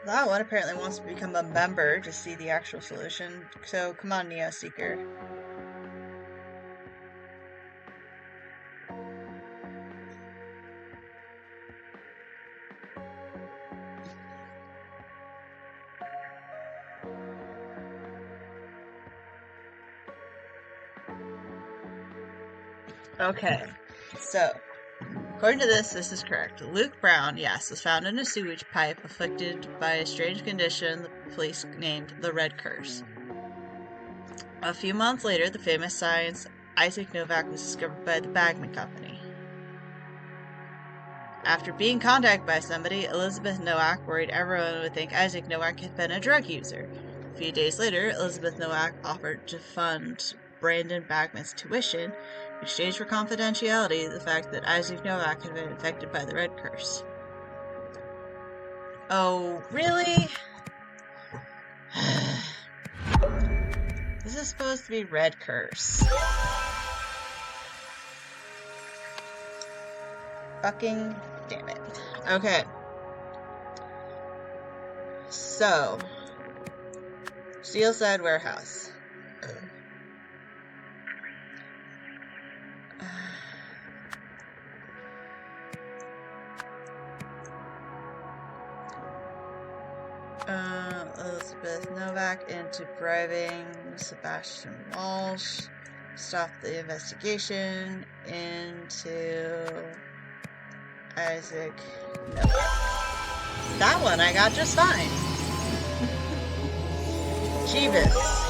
That one apparently wants to become a member to see the actual solution, so come on, Neo Seeker. Okay, so according to this is correct. Luke Brown, yes, was found in a sewage pipe afflicted by a strange condition the police named the Red Curse. A few months later, the famous science Isaac Novak was discovered by the Bagman Company. After being contacted by somebody, Elizabeth Nowak worried everyone would think Isaac Nowak had been a drug user. A few days later, Elizabeth Nowak offered to fund Brandon Bagman's tuition in exchange for confidentiality, the fact that Isaac Nowak had been infected by the Red Curse. Oh, really? This is supposed to be Red Curse. Fucking damn it. Okay. So, Steelside Warehouse. Elizabeth Novak into bribing Sebastian Walsh. Stop the investigation into Isaac Novak. That one I got just fine. Jeebus.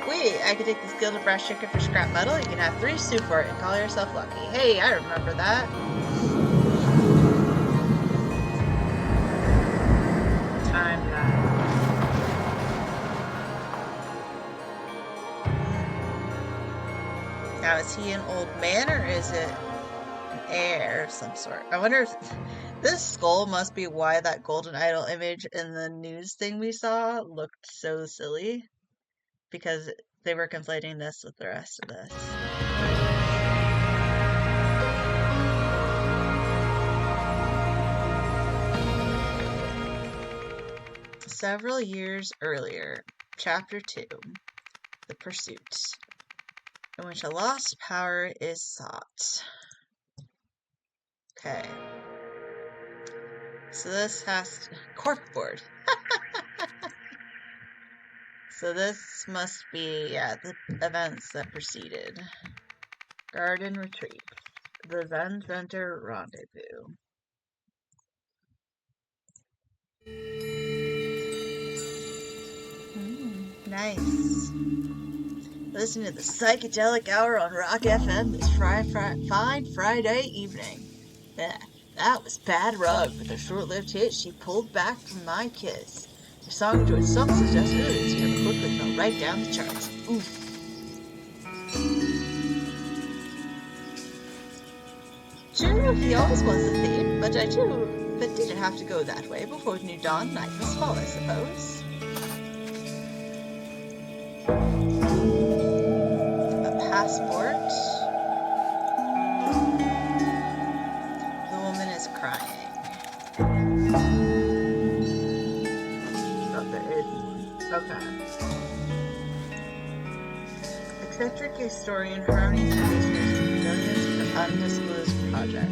Wait, I could take this gilded brass chicken for scrap metal. You can have 3 stew for it and call yourself lucky. Hey, I remember that. Time that. Now, is he an old man or is it an heir of some sort? I wonder if this skull must be why that golden idol image in the news thing we saw looked so silly. Because they were conflating this with the rest of this. Several years earlier, Chapter 2, The Pursuit, in which a lost power is sought. Okay. So this has to... Corkboard. So this must be, yeah, the events that preceded. Garden Retreat. The Zen-Center Rendezvous. Nice. Listen to the Psychedelic Hour on Rock FM this fine Friday evening. Yeah, that was Bad Rug with a short-lived hit, She Pulled Back From My Kiss. The song enjoyed some success earlier this year, but quickly fell right down the charts. Oof. True, he always was a thief, but didn't have to go that way. Before New Dawn, night must fall, I suppose. A passport. The woman is crying. Okay. Eccentric historian Harmony Foundation's millions of undisclosed project.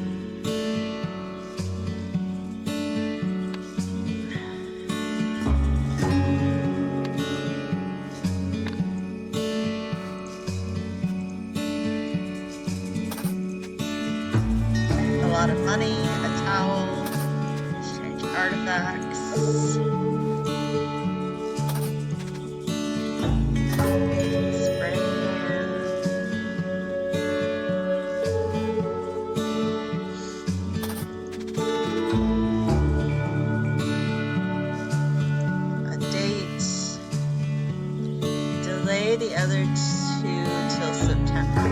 A lot of money, a towel, strange artifacts. The other 2 till September.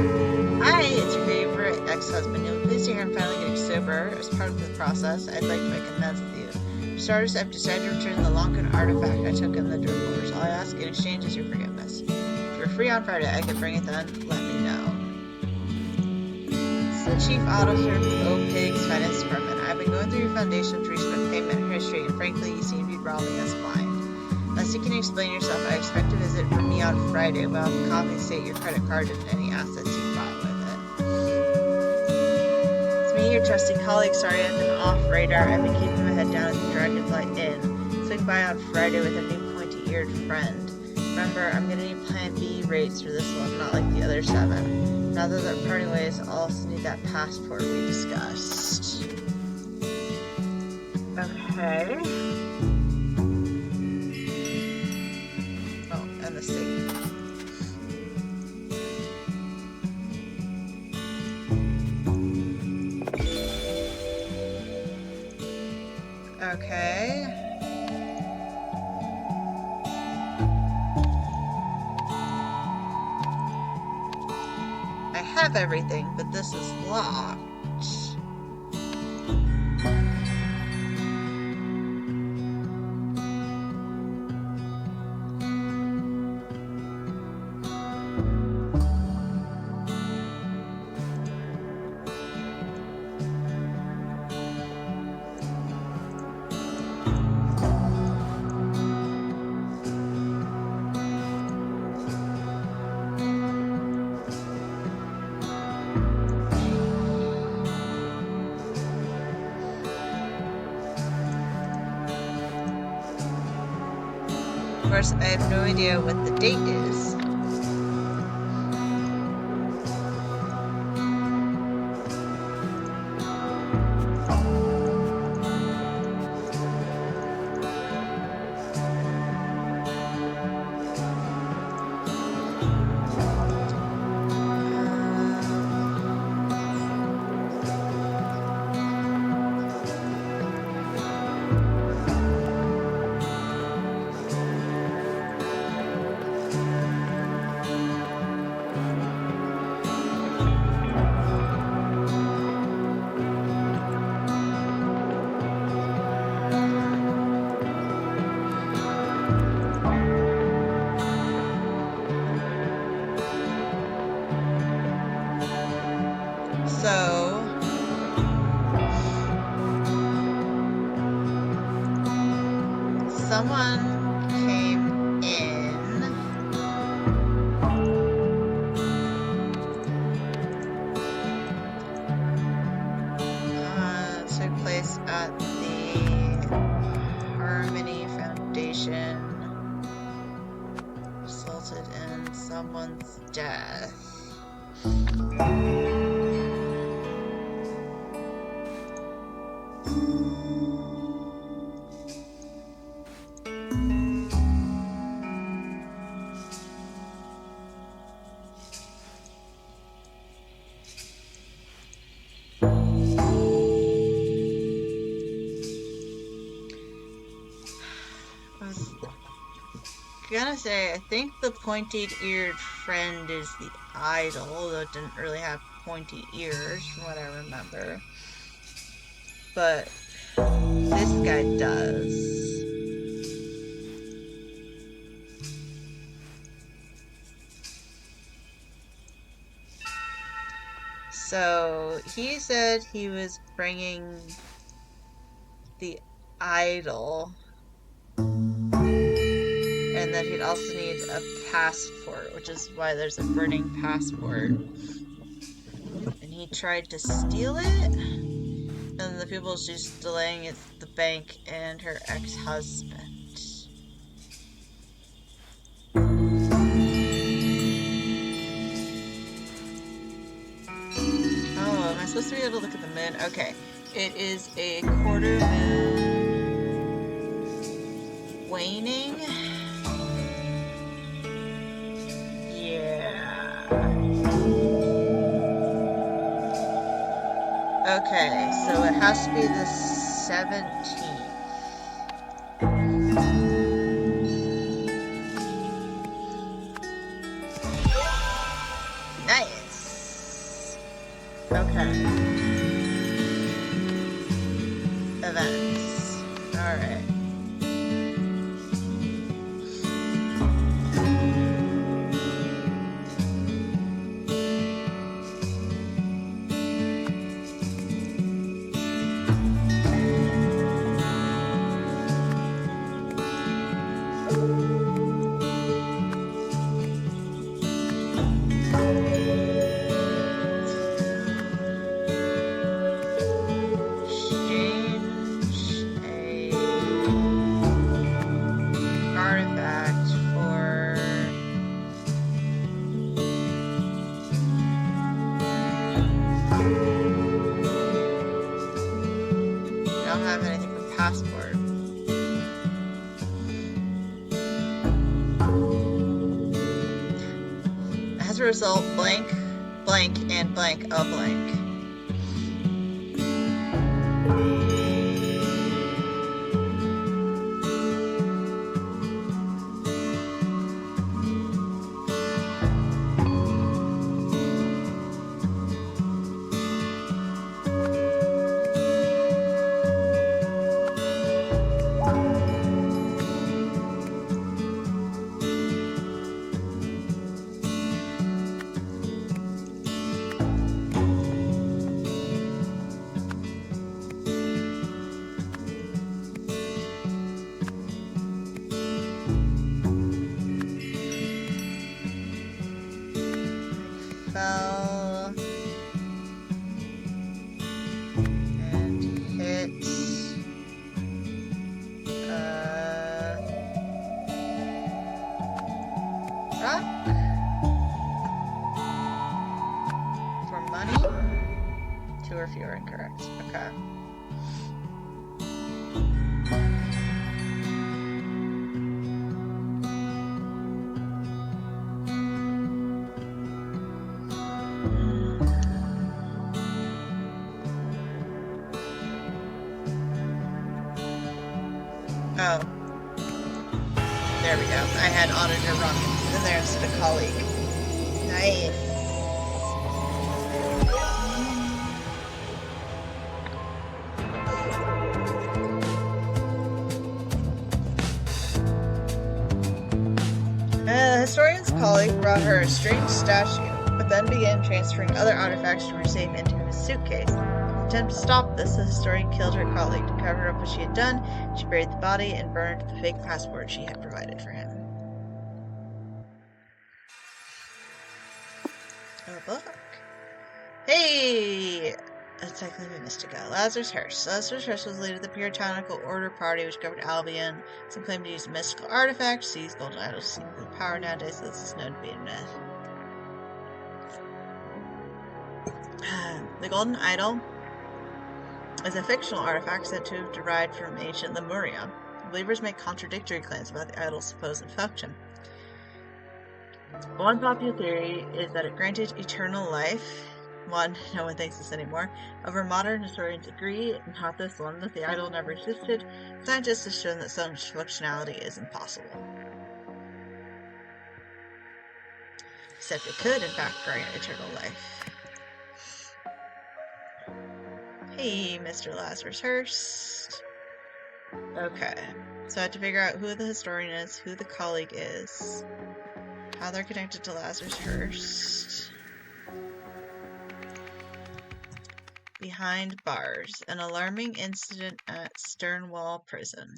Hi, it's your favorite ex-husband. You'll be pleased to hear I'm finally getting sober. As part of the process, I'd like to make amends with you. For starters, I've decided to return the Lonkin artifact I took in the divorce. All I ask in exchange is your forgiveness. If you're free on Friday, I can bring it then. Let me know. It's the chief officer of OPIG's finance department. I've been going through your foundation to research payment history, and frankly, you seem to be robbing us blind. Unless you can explain yourself, I expect a visit from me on Friday. We'll have to compensate your credit card and any assets you bought with it. It's me, your trusty colleague. Sorry I've been off radar. I've been keeping my head down at the Dragonflight Inn. Swing by on Friday with a new pointy-eared friend. Remember, I'm going to need Plan B rates for this one, not like the other 7. Now that they're parting ways, I'll also need that passport we discussed. Okay. The state. Okay. I have everything, but this is locked. course, I have no idea what the date is. So, someone came in took place at the Harmony Foundation, resulted in someone's death. I was gonna say, I think the pointy-eared friend is the idol, although it didn't really have pointy ears from what I remember. But this guy does. So he said he was bringing the idol, and that he'd also need a passport, which is why there's a burning passport. And he tried to steal it, and the people she's delaying is the bank and her ex-husband. Oh, am I supposed to be able to look at the moon? Okay. It is a quarter moon waning. Yeah. Okay, so it has to be the 17th. Nice. Okay. Events. Alright. Passport. As a result, blank, blank, and blank a blank. Fell and hit Two or fewer incorrect. Okay. Oh. There we go. I had auditor wrong in there instead of colleague. Nice. The historian's colleague brought her a strange statue, but then began transferring other artifacts from her safe into his suitcase. In an attempt to stop this, the historian killed her colleague. To cover up what she had done, she buried the body and burned the fake passport she had provided for him. A book. Hey! Encyclopedia Mystica. Lazarus Hirsch. Lazarus Hirsch was the leader of the Puritanical Order Party, which governed Albion. Some claim to use mystical artifacts, seize golden idols, seek the power nowadays, so this is known to be a myth. The golden idol is a fictional artifact said to have derived from ancient Lemuria. Believers make contradictory claims about the idol's supposed function. One popular theory is that it granted eternal life. No one thinks this anymore. However, modern historians agree, not this one, that the idol never existed. Scientists have shown that such functionality is impossible. Except it could, in fact, grant eternal life. Hey, Mr. Lazarus Hurst. Okay, so I have to figure out who the historian is, who the colleague is, how they're connected to Lazarus Hurst. Behind bars. An alarming incident at Sternwall Prison.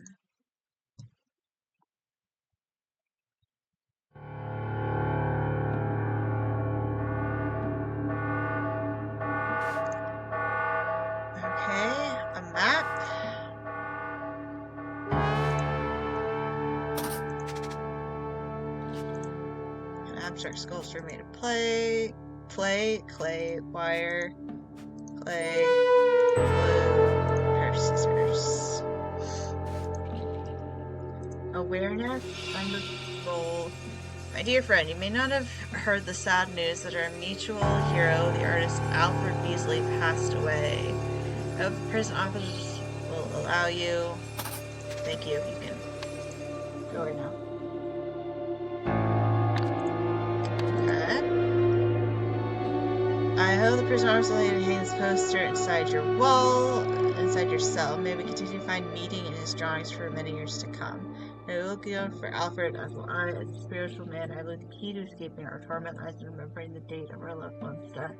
Okay, a map. An abstract sculpture made of clay, wire, clay, glue, pair of scissors. Awareness and the soul. My dear friend, you may not have heard the sad news that our mutual hero, the artist Alfred Beasley, passed away. I hope the prison officers will allow you. Thank you. You can go right now. Okay. I hope the prison officers will allow you to hang this poster inside your wall, inside your cell. May we continue to find meaning in his drawings for many years to come. I will go for Alfred, as will I, as a spiritual man. I believe the key to escaping our torment lies in remembering the date of our loved one's death,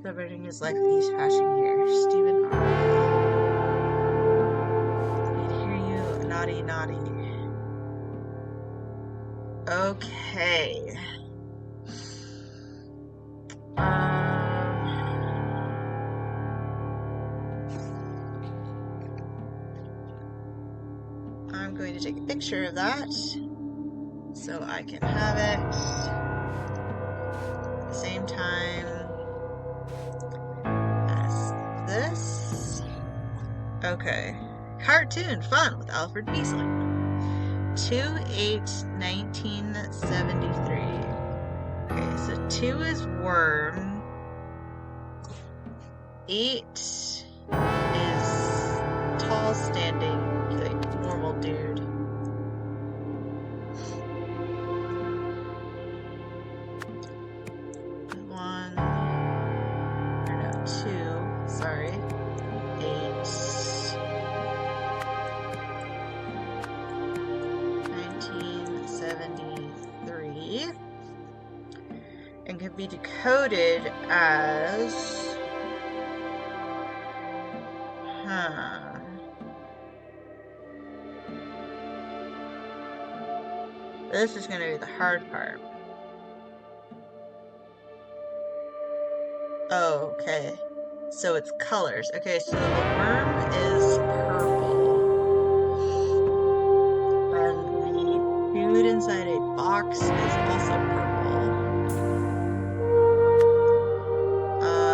celebrating his life these passing years. Stephen R. Need to hear you, naughty. Okay. I'm going to take a picture of that so I can have it at the same time as this. Okay. Cartoon fun with Alfred Beasley. 2/8/1973. Okay, so 2 is worm. 8 is tall standing, like normal dude. Sorry. 1973. And can be decoded as... This is going to be the hard part. Oh, okay. So it's colors. Okay, so the worm is purple. And the food inside a box is also purple.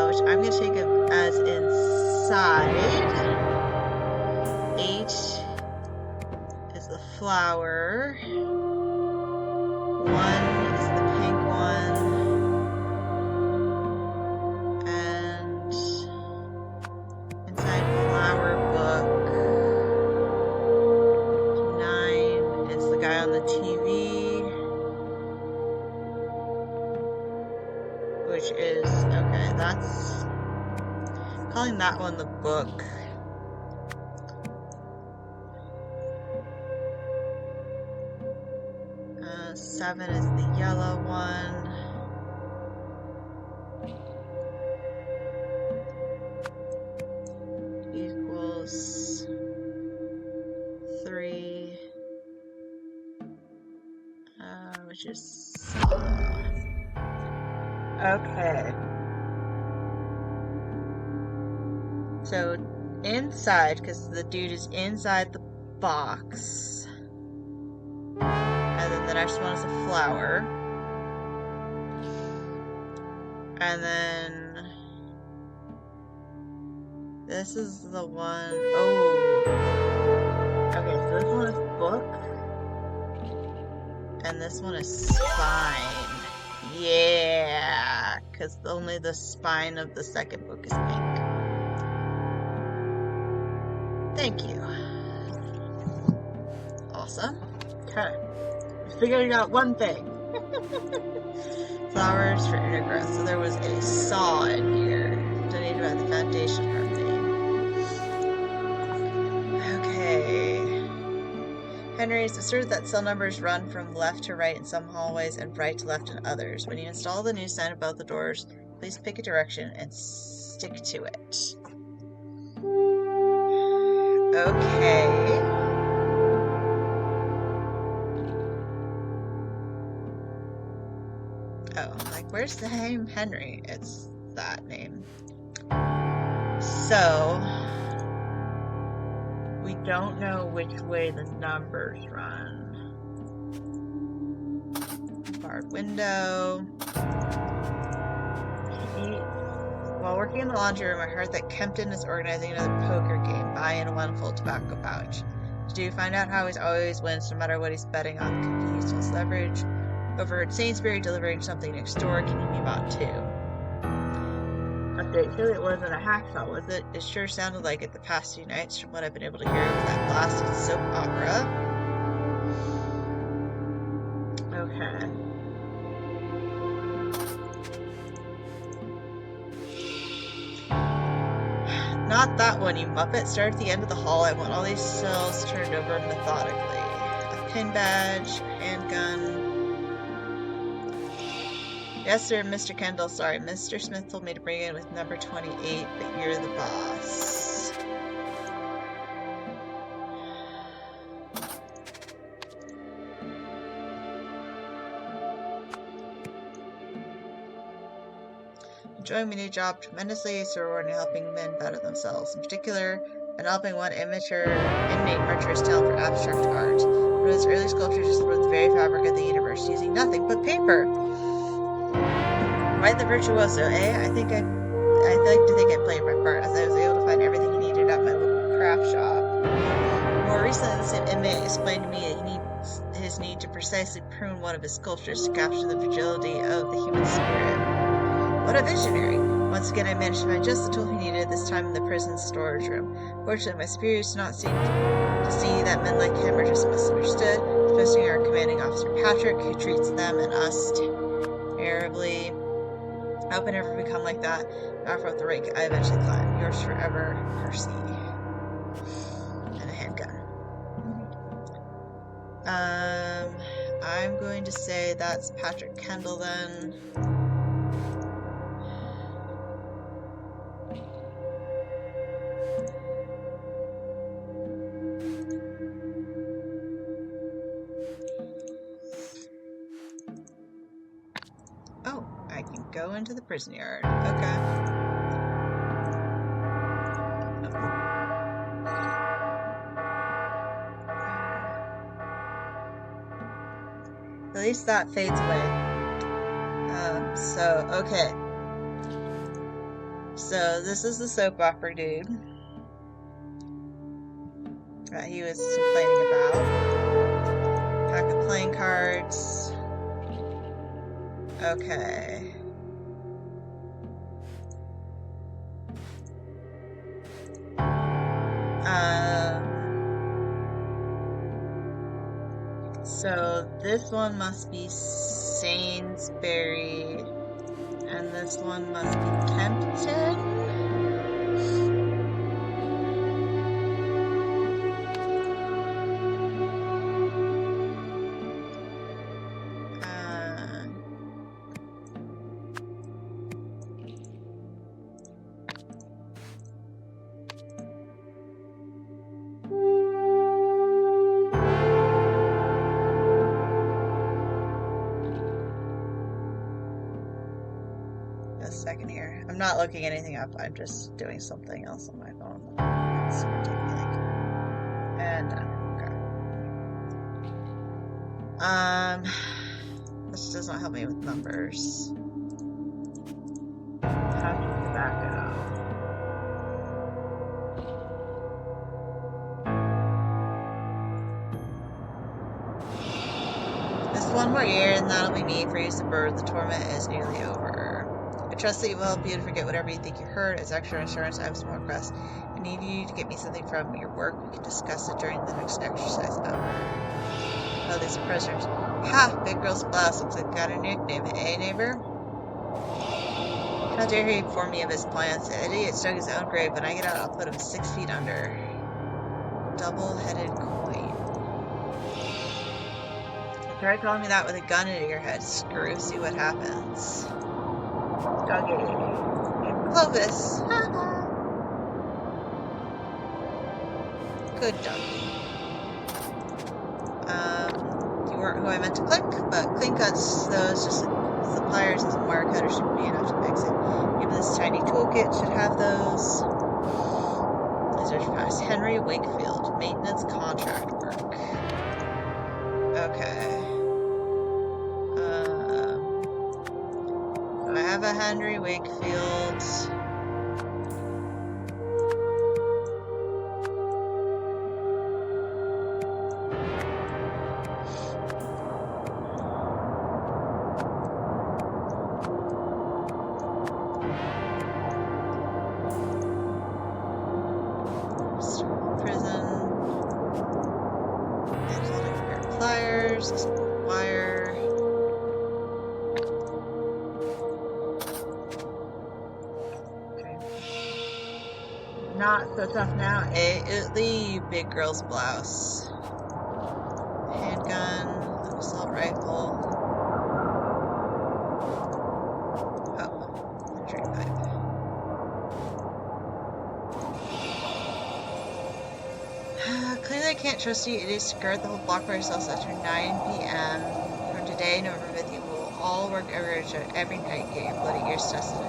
Which I'm going to take as in flower. One is the pink one. And inside flower book, 9 is the guy on the TV, which is, okay, that's, calling that one the book. Seven is the yellow one. Equals 3, which is okay. So inside, because the dude is inside the box, and then the next one is a flower, and then this is the one, oh, okay, so this one is book, and this one is spine, yeah, because only the spine of the second book is pink. Thank you. Awesome. Okay. Figuring out one thing. Flowers for inner growth. So there was a saw in here. Donated by the Foundation Harmony. Okay. Henry, it's asserted that cell numbers run from left to right in some hallways and right to left in others. When you install the new sign above the doors, please pick a direction and stick to it. Okay. Oh, like, where's the name Henry? It's that name. So, we don't know which way the numbers run. Barred window. While working in the laundry room, I heard that Kempton is organizing another poker game. Buy in one full tobacco pouch. To find out how he always wins, no matter what he's betting on. Can he use his leverage? Overheard Sainsbury delivering something next door. Can he be bought too? Update. Surely it wasn't a hacksaw, was it? It sure sounded like it the past few nights from what I've been able to hear with that blasted soap opera. Okay. Not that one, you muppet. Start at the end of the hall. I want all these cells turned over methodically. A pin badge, handgun. Yes, sir, Mr. Kendall. Sorry, Mr. Smith told me to bring it with number 28, but you're the boss. Enjoying my new job tremendously, so rewarding helping men better themselves. In particular, and helping one immature inmate nurture his talent for abstract art. One of his early sculptures explored the very fabric of the universe using nothing but paper. Quite the virtuoso, eh? I like to think I played my part, as I was able to find everything he needed at my local craft shop. More recently, the same inmate explained to me that his need to precisely prune one of his sculptures to capture the fragility of the human spirit. What a visionary! Once again, I managed to find just the tool he needed, this time in the prison's storage room. Fortunately, my superiors do not seem to see that men like him are just misunderstood, especially our commanding officer Patrick, who treats them and us terribly. I hope I never become like that. Not for the rank I eventually climb. Yours forever, Percy. And a handgun. I'm going to say that's Patrick Kendall then. Oh, I can go into the prison yard. Okay. At least that fades away. Okay. So, this is the soap opera dude that he was complaining about. Pack of playing cards. Okay. So this one must be Sainsbury, and this one must be Kempton. A second here. I'm not looking anything up. I'm just doing something else on my phone. It's gonna take me like, and done. Okay. This does not help me with numbers. Pouch of tobacco. Just one more year, and that'll be me. For you, the bird. The torment is nearly over. I trust that you will help you to forget whatever you think you heard. As extra insurance, I have some more requests. I need you to get me something from your work. We can discuss it during the next exercise hour. Oh, these are prisoners. Ha! Big girl's blouse looks like got a nickname. Hey, neighbor? How dare he inform me of his plans? The idiot dug his own grave. When I get out, I'll put him 6 feet under. Double-headed coin. Try calling me that with a gun into your head. Screw, see what happens. Doggy. Clovis. Good doggy. You weren't who I meant to click, but clean cuts, those just the pliers and some wire cutters should be enough to fix it. Even this tiny toolkit should have those. Research pass. Henry Wakefield. Maintenance contract work. Okay. So I have a Henry Wakefield. Prison. Exotic pair of pliers. Wire. Not so tough now. The big girl's blouse. Handgun. Assault rifle. Oh, entry pipe. Clearly I can't trust you. It is to guard the whole block by yourselves after 9 p.m. From today, November 5th, you will all work every night. Get your bloody ears tested.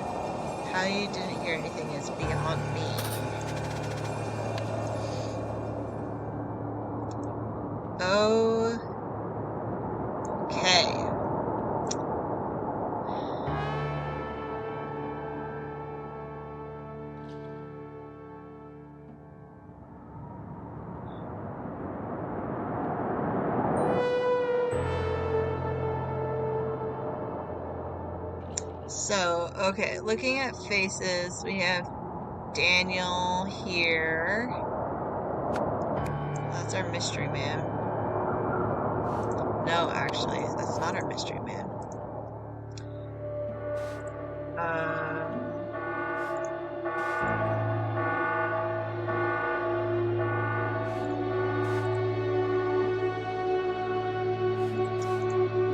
How you didn't hear anything is beyond me. Okay. So, okay, looking at faces, we have Daniel here. That's our mystery man. No, actually, that's not our mystery man.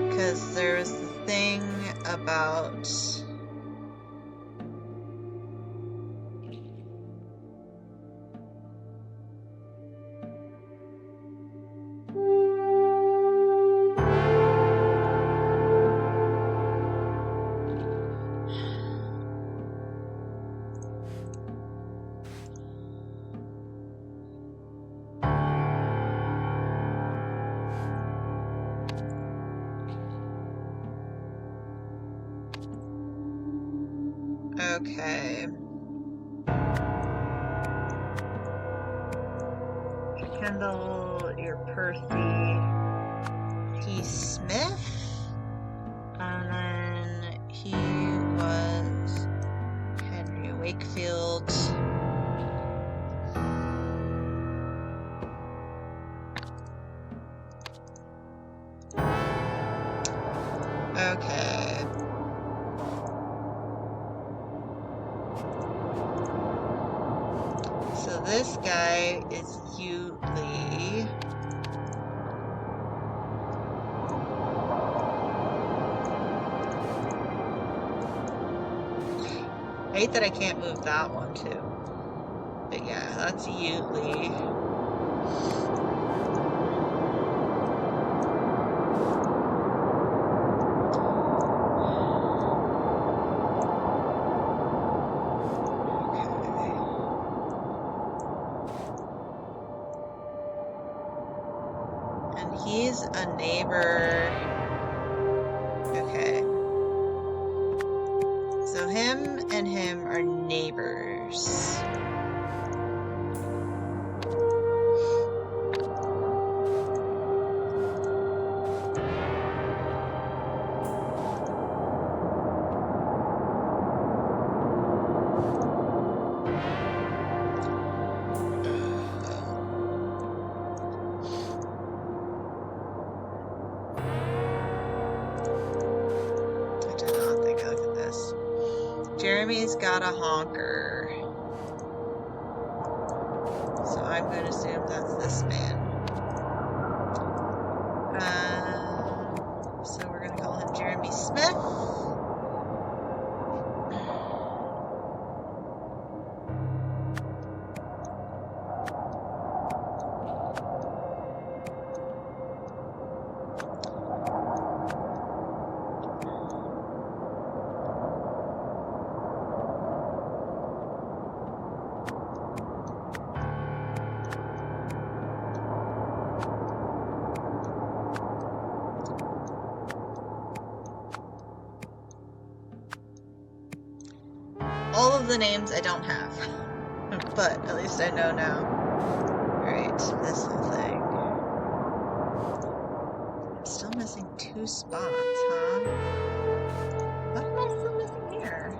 Because there's the thing about... Okay. Kendall, you're Percy. He's Smith. And then he was Henry Wakefield. Okay. So this guy is Utley. I hate that I can't move that one too. But yeah, that's Utley. Okay. And he's a neighbor. Okay. So him and him are neighbors. I did not think I looked at this. Jeremy's got a honker. So I'm going to assume that's this man. So we're going to call him Jeremy Smith. All of the names I don't have, but at least I know now. Alright, this whole thing. I'm still missing 2 spots, huh? What am I still missing here?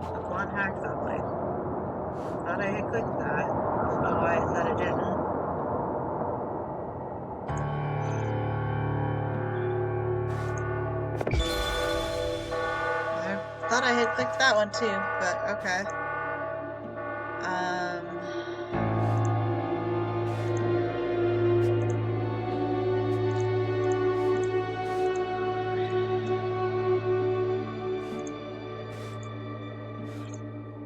A blunt hacksaw blade. Thought I had clicked that. I don't know why it said it didn't. I thought I had clicked that one too, but okay.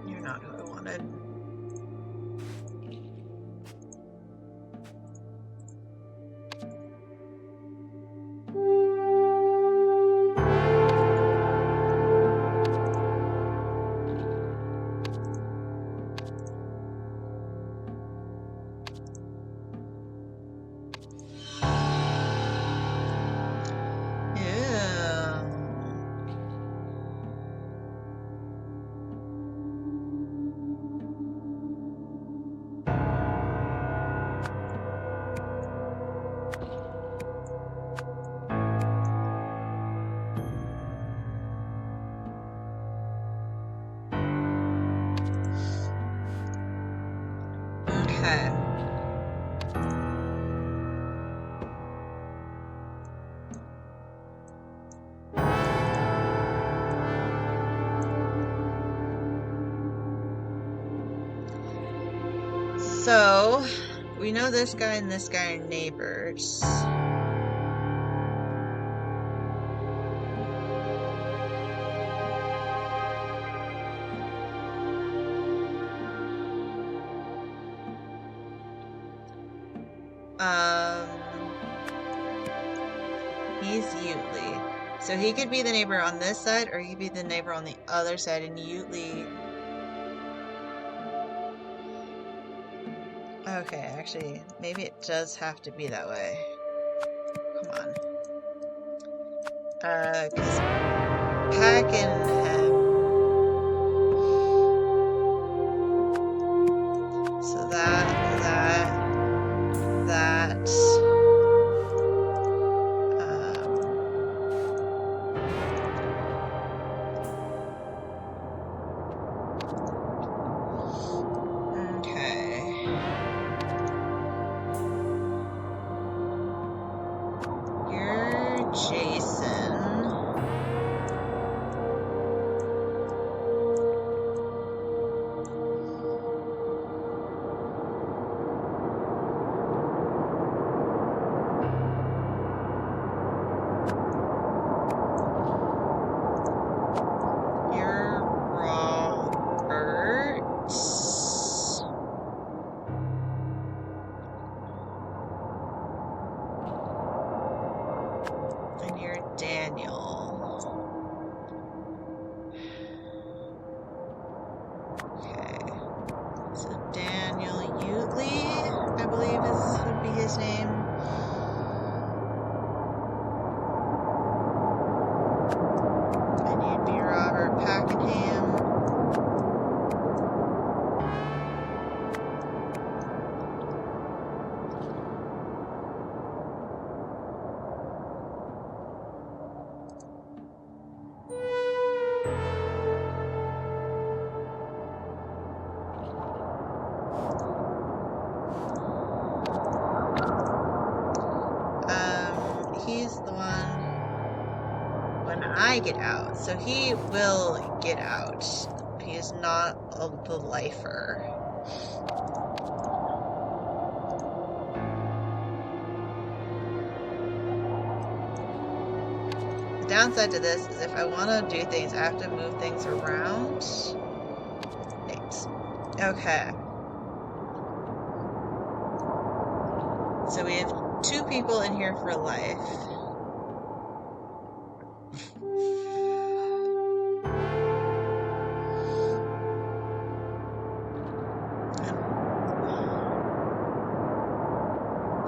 You're not who I wanted. Okay. So, we know this guy and this guy are neighbors. He's Utley. So he could be the neighbor on this side, or he could be the neighbor on the other side, and Utley... Okay, actually, maybe it does have to be that way. Come on. Because Pack and so that I get out. So he will get out. He is not the lifer. The downside to this is if I want to do things, I have to move things around. Thanks. Okay. So we have 2 people in here for life.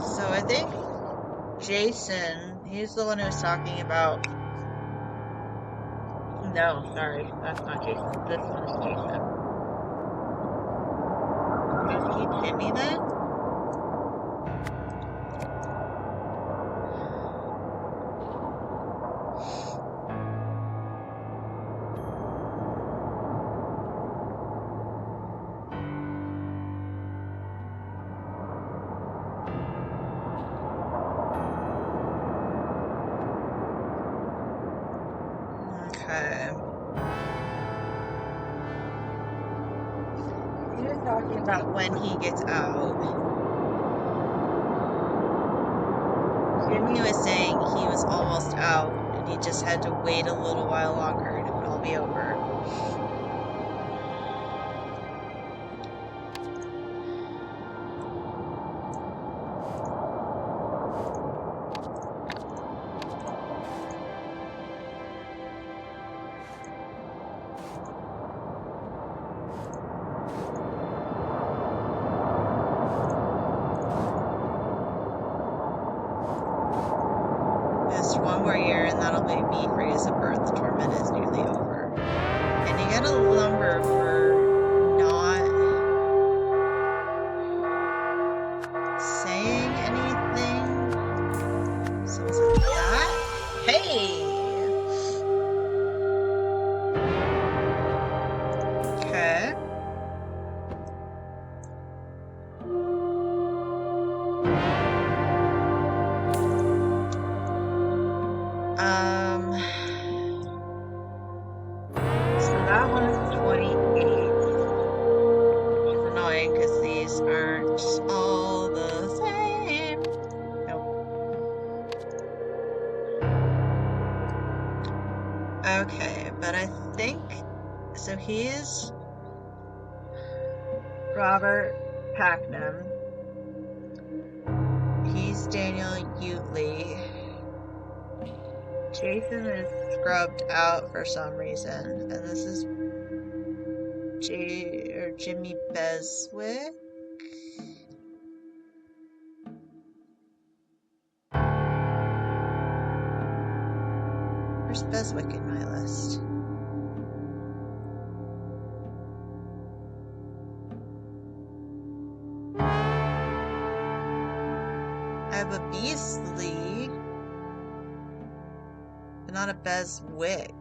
So I think Jason, he's the one who was talking about... No, sorry, that's not Jason. This one's Jason. Is he Timmy then? Okay. He was talking about when he gets out. Jimmy was saying he was almost out and he just had to wait a little while longer and it would all be over. Just one more year and that'll be me free as a birth. The torment is nearly over. And you get a number for not saying anything. So is it that? Hey! Okay. So that one is 28. Which is annoying because these aren't all the same. Nope. Okay, but I think... So he's Robert Packnam. He's Daniel Utley. Jason is scrubbed out for some reason. And this is Jimmy Beswick. Where's Beswick in my list? I have a Beasley, but not a Beswick.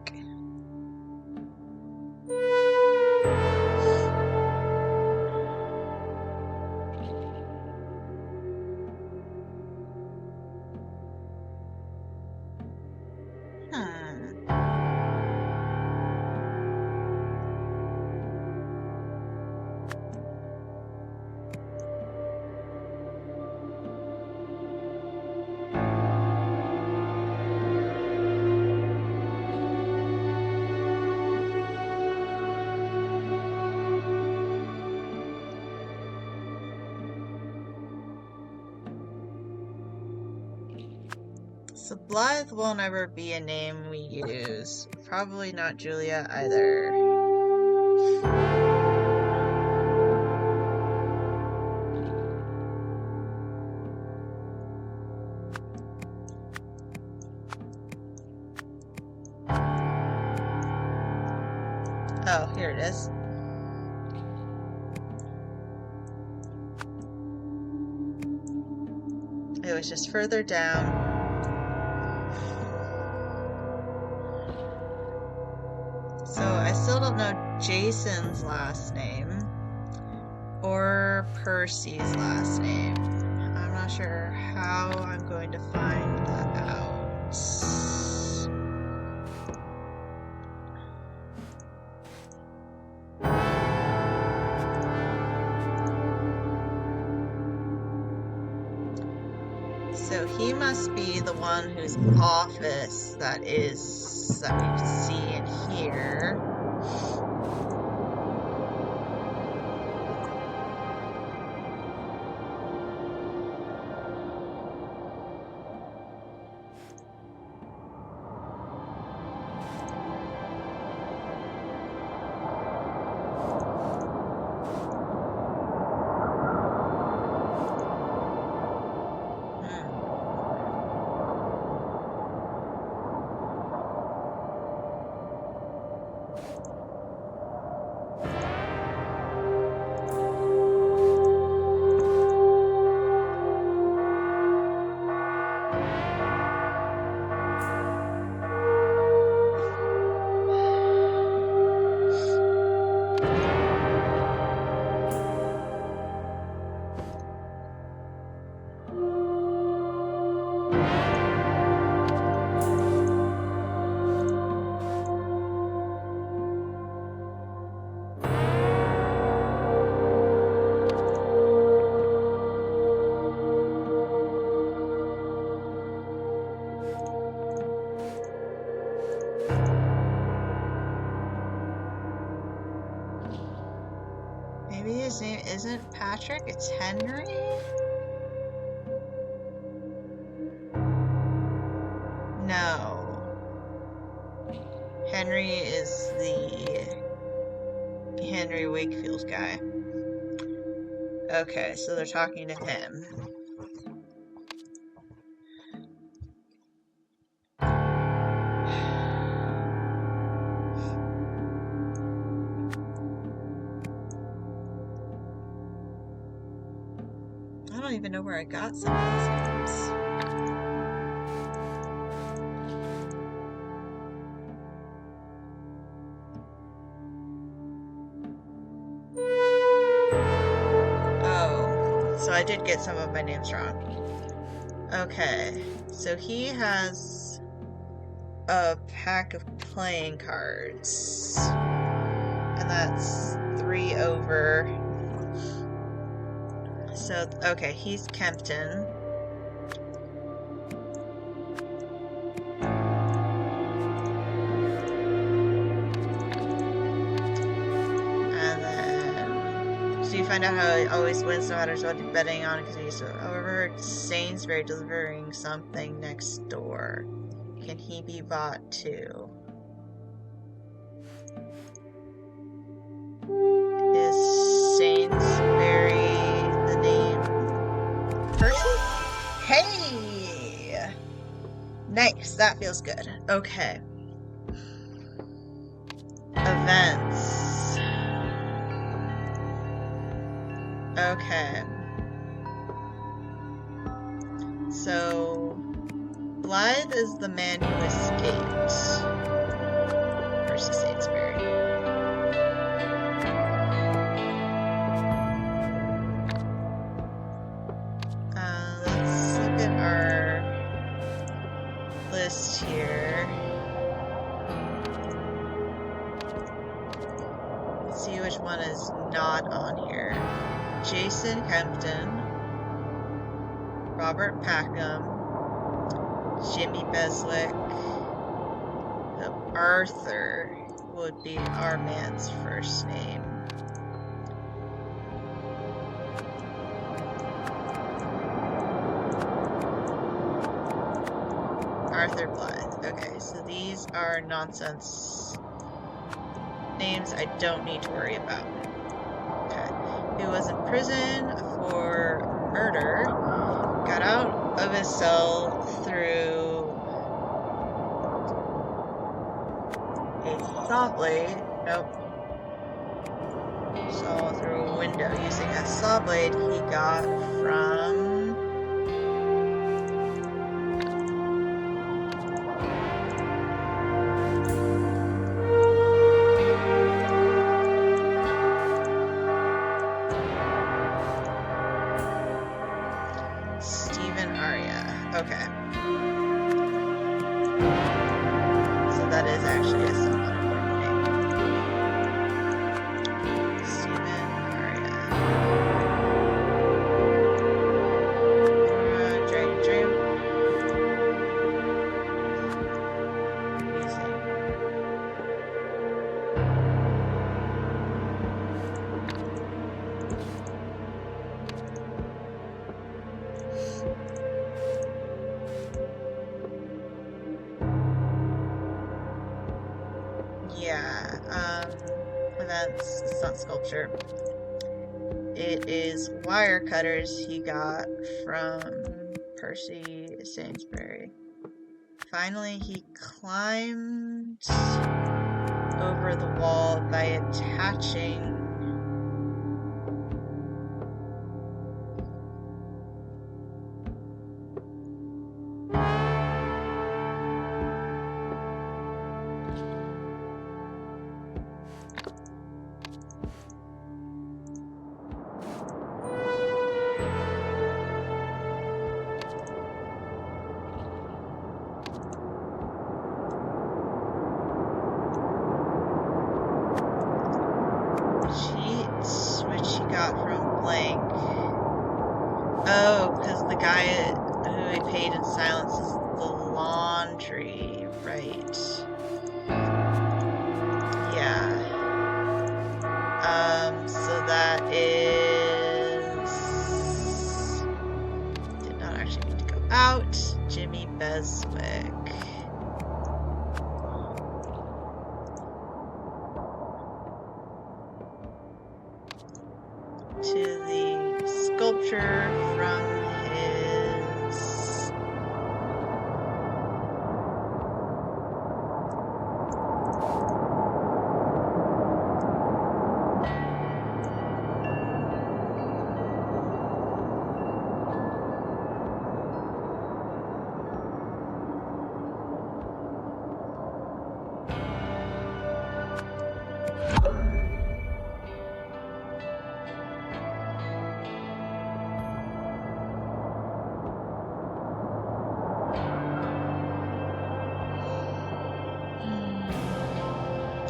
So Blythe will never be a name we use. Probably not Julia either. Oh, here it is. It was just further down. So I still don't know Jason's last name or Percy's last name. I'm not sure how I'm going to find that out. So he must be the one whose office that is that we see in here. Maybe his name isn't Patrick, it's Henry? No. Henry is the Henry Wakefield guy. Okay, so they're talking to him. I don't even know where I got some of these names. Oh, so I did get some of my names wrong. Okay, so he has a pack of playing cards, and that's 3 over. So, okay, he's Kempton. And then, so you find out how he always wins no matter what he's betting on, because he's overheard Sainsbury delivering something next door. Can he be bought too? Is Sainsbury the name person? Hey! Nice, that feels good. Okay. Events. Okay. So, Blythe is the man who escaped versus Sainsbury. Let's look at our list here. Let's see which one is not on here. Jason Kempton, Robert Packham, Jimmy Beswick, Arthur would be our man's first name. Arthur Blythe. Okay, so these are nonsense names I don't need to worry about. Okay. He was in prison for murder, got out of his cell through a saw blade. Nope. Saw through a window using a saw blade he got from okay. So that is actually a somewhat important name. Stephen Aria. events. It's not sculpture. It is wire cutters he got from Percy Sainsbury. Finally, he climbed over the wall by attaching sheets, which he got from blank. Oh, because the guy who he paid in silence is the laundry, right? Yeah. So that is... Did not actually need to go out. Jimmy Beswick. To the sculpture from his...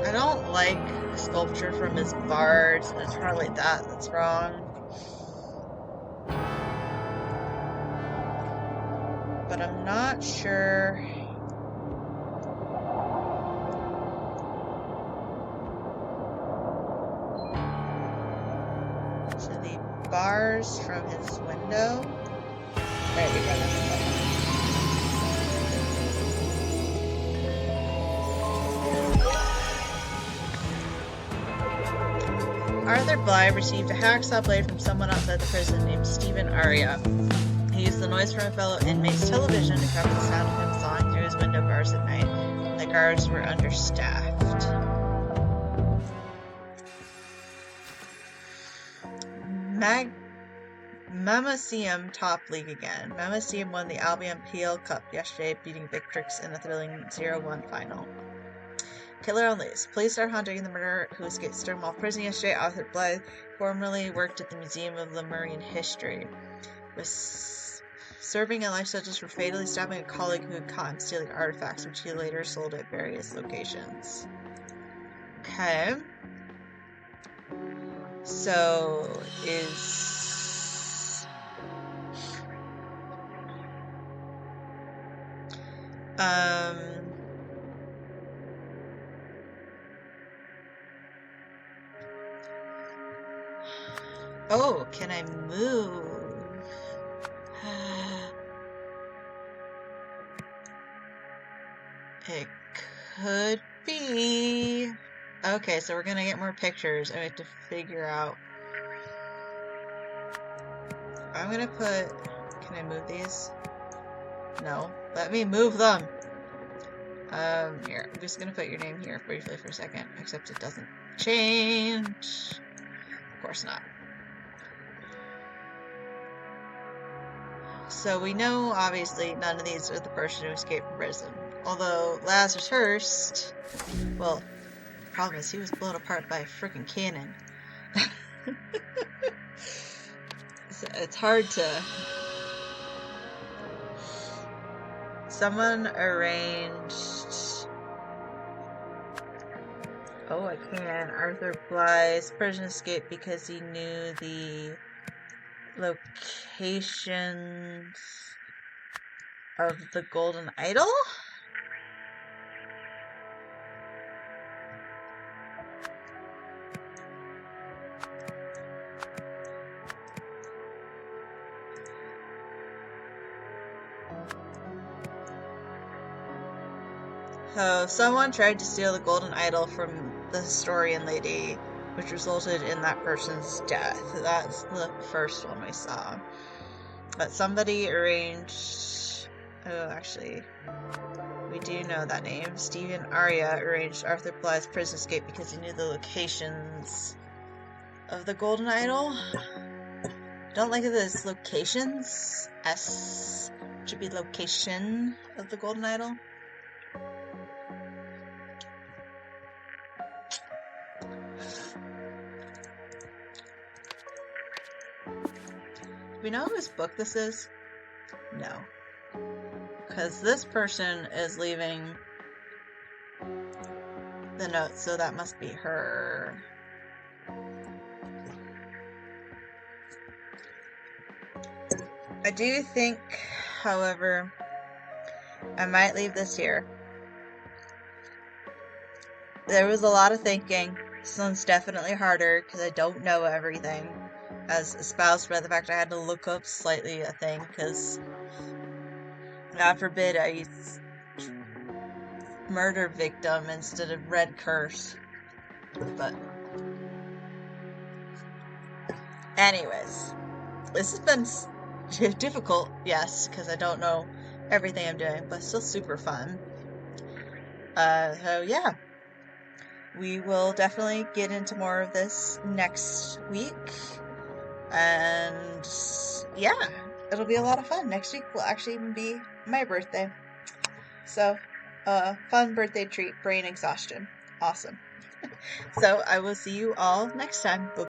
I don't like sculpture from his bards, and it's probably that's wrong. But I'm not sure. To the bars from his window. There we go, that's better. Arthur Bligh received a hacksaw blade from someone outside the prison named Stephen Aria. He used the noise from a fellow inmate's television to cover the sound of him sawing through his window bars at night, when the guards were understaffed. Mamaseum top league again. Mamaseum won the Albion PL Cup yesterday, beating Victrix in a thrilling 0-1 final. Killer on loose. Police are hunting the murderer who escaped Stonewall Prison yesterday. Arthur Blythe formerly worked at the Museum of Lemurian History. Was serving a life sentence for fatally stabbing a colleague who had caught him stealing artifacts, which he later sold at various locations. Okay. So, oh, can I move? It could be. Okay, so we're gonna get more pictures, and we have to figure out. I'm gonna put... Can I move these? No. Let me move them! Here. I'm just gonna put your name here briefly for a second, except it doesn't change. Of course not. So we know, obviously, none of these are the person who escaped from prison. Although, Lazarus Hurst... Well, the problem is he was blown apart by a freaking cannon. It's hard to... Someone arranged... Oh, I can. Arthur Blythe's prison escape because he knew the locations of the Golden Idol? So, someone tried to steal the Golden Idol from the historian lady which resulted in that person's death. That's the first one we saw. But somebody arranged... Oh, actually, we do know that name. Stephen Arya arranged Arthur Blythe's prison escape because he knew the locations of the Golden Idol. Don't like it that it's locations. S should be location of the Golden Idol. Do we know whose book this is? No. Because this person is leaving the note, so that must be her. I do think, however, I might leave this here. There was a lot of thinking. This one's definitely harder because I don't know everything, as espoused by the fact I had to look up slightly a thing, because God forbid I use murder victim instead of red curse. But anyways, this has been difficult, yes, because I don't know everything I'm doing, but still super fun. So yeah, we will definitely get into more of this next week, and yeah, it'll be a lot of fun. Next week will actually even be my birthday, so fun birthday treat, brain exhaustion, awesome. So I will see you all next time. Bye.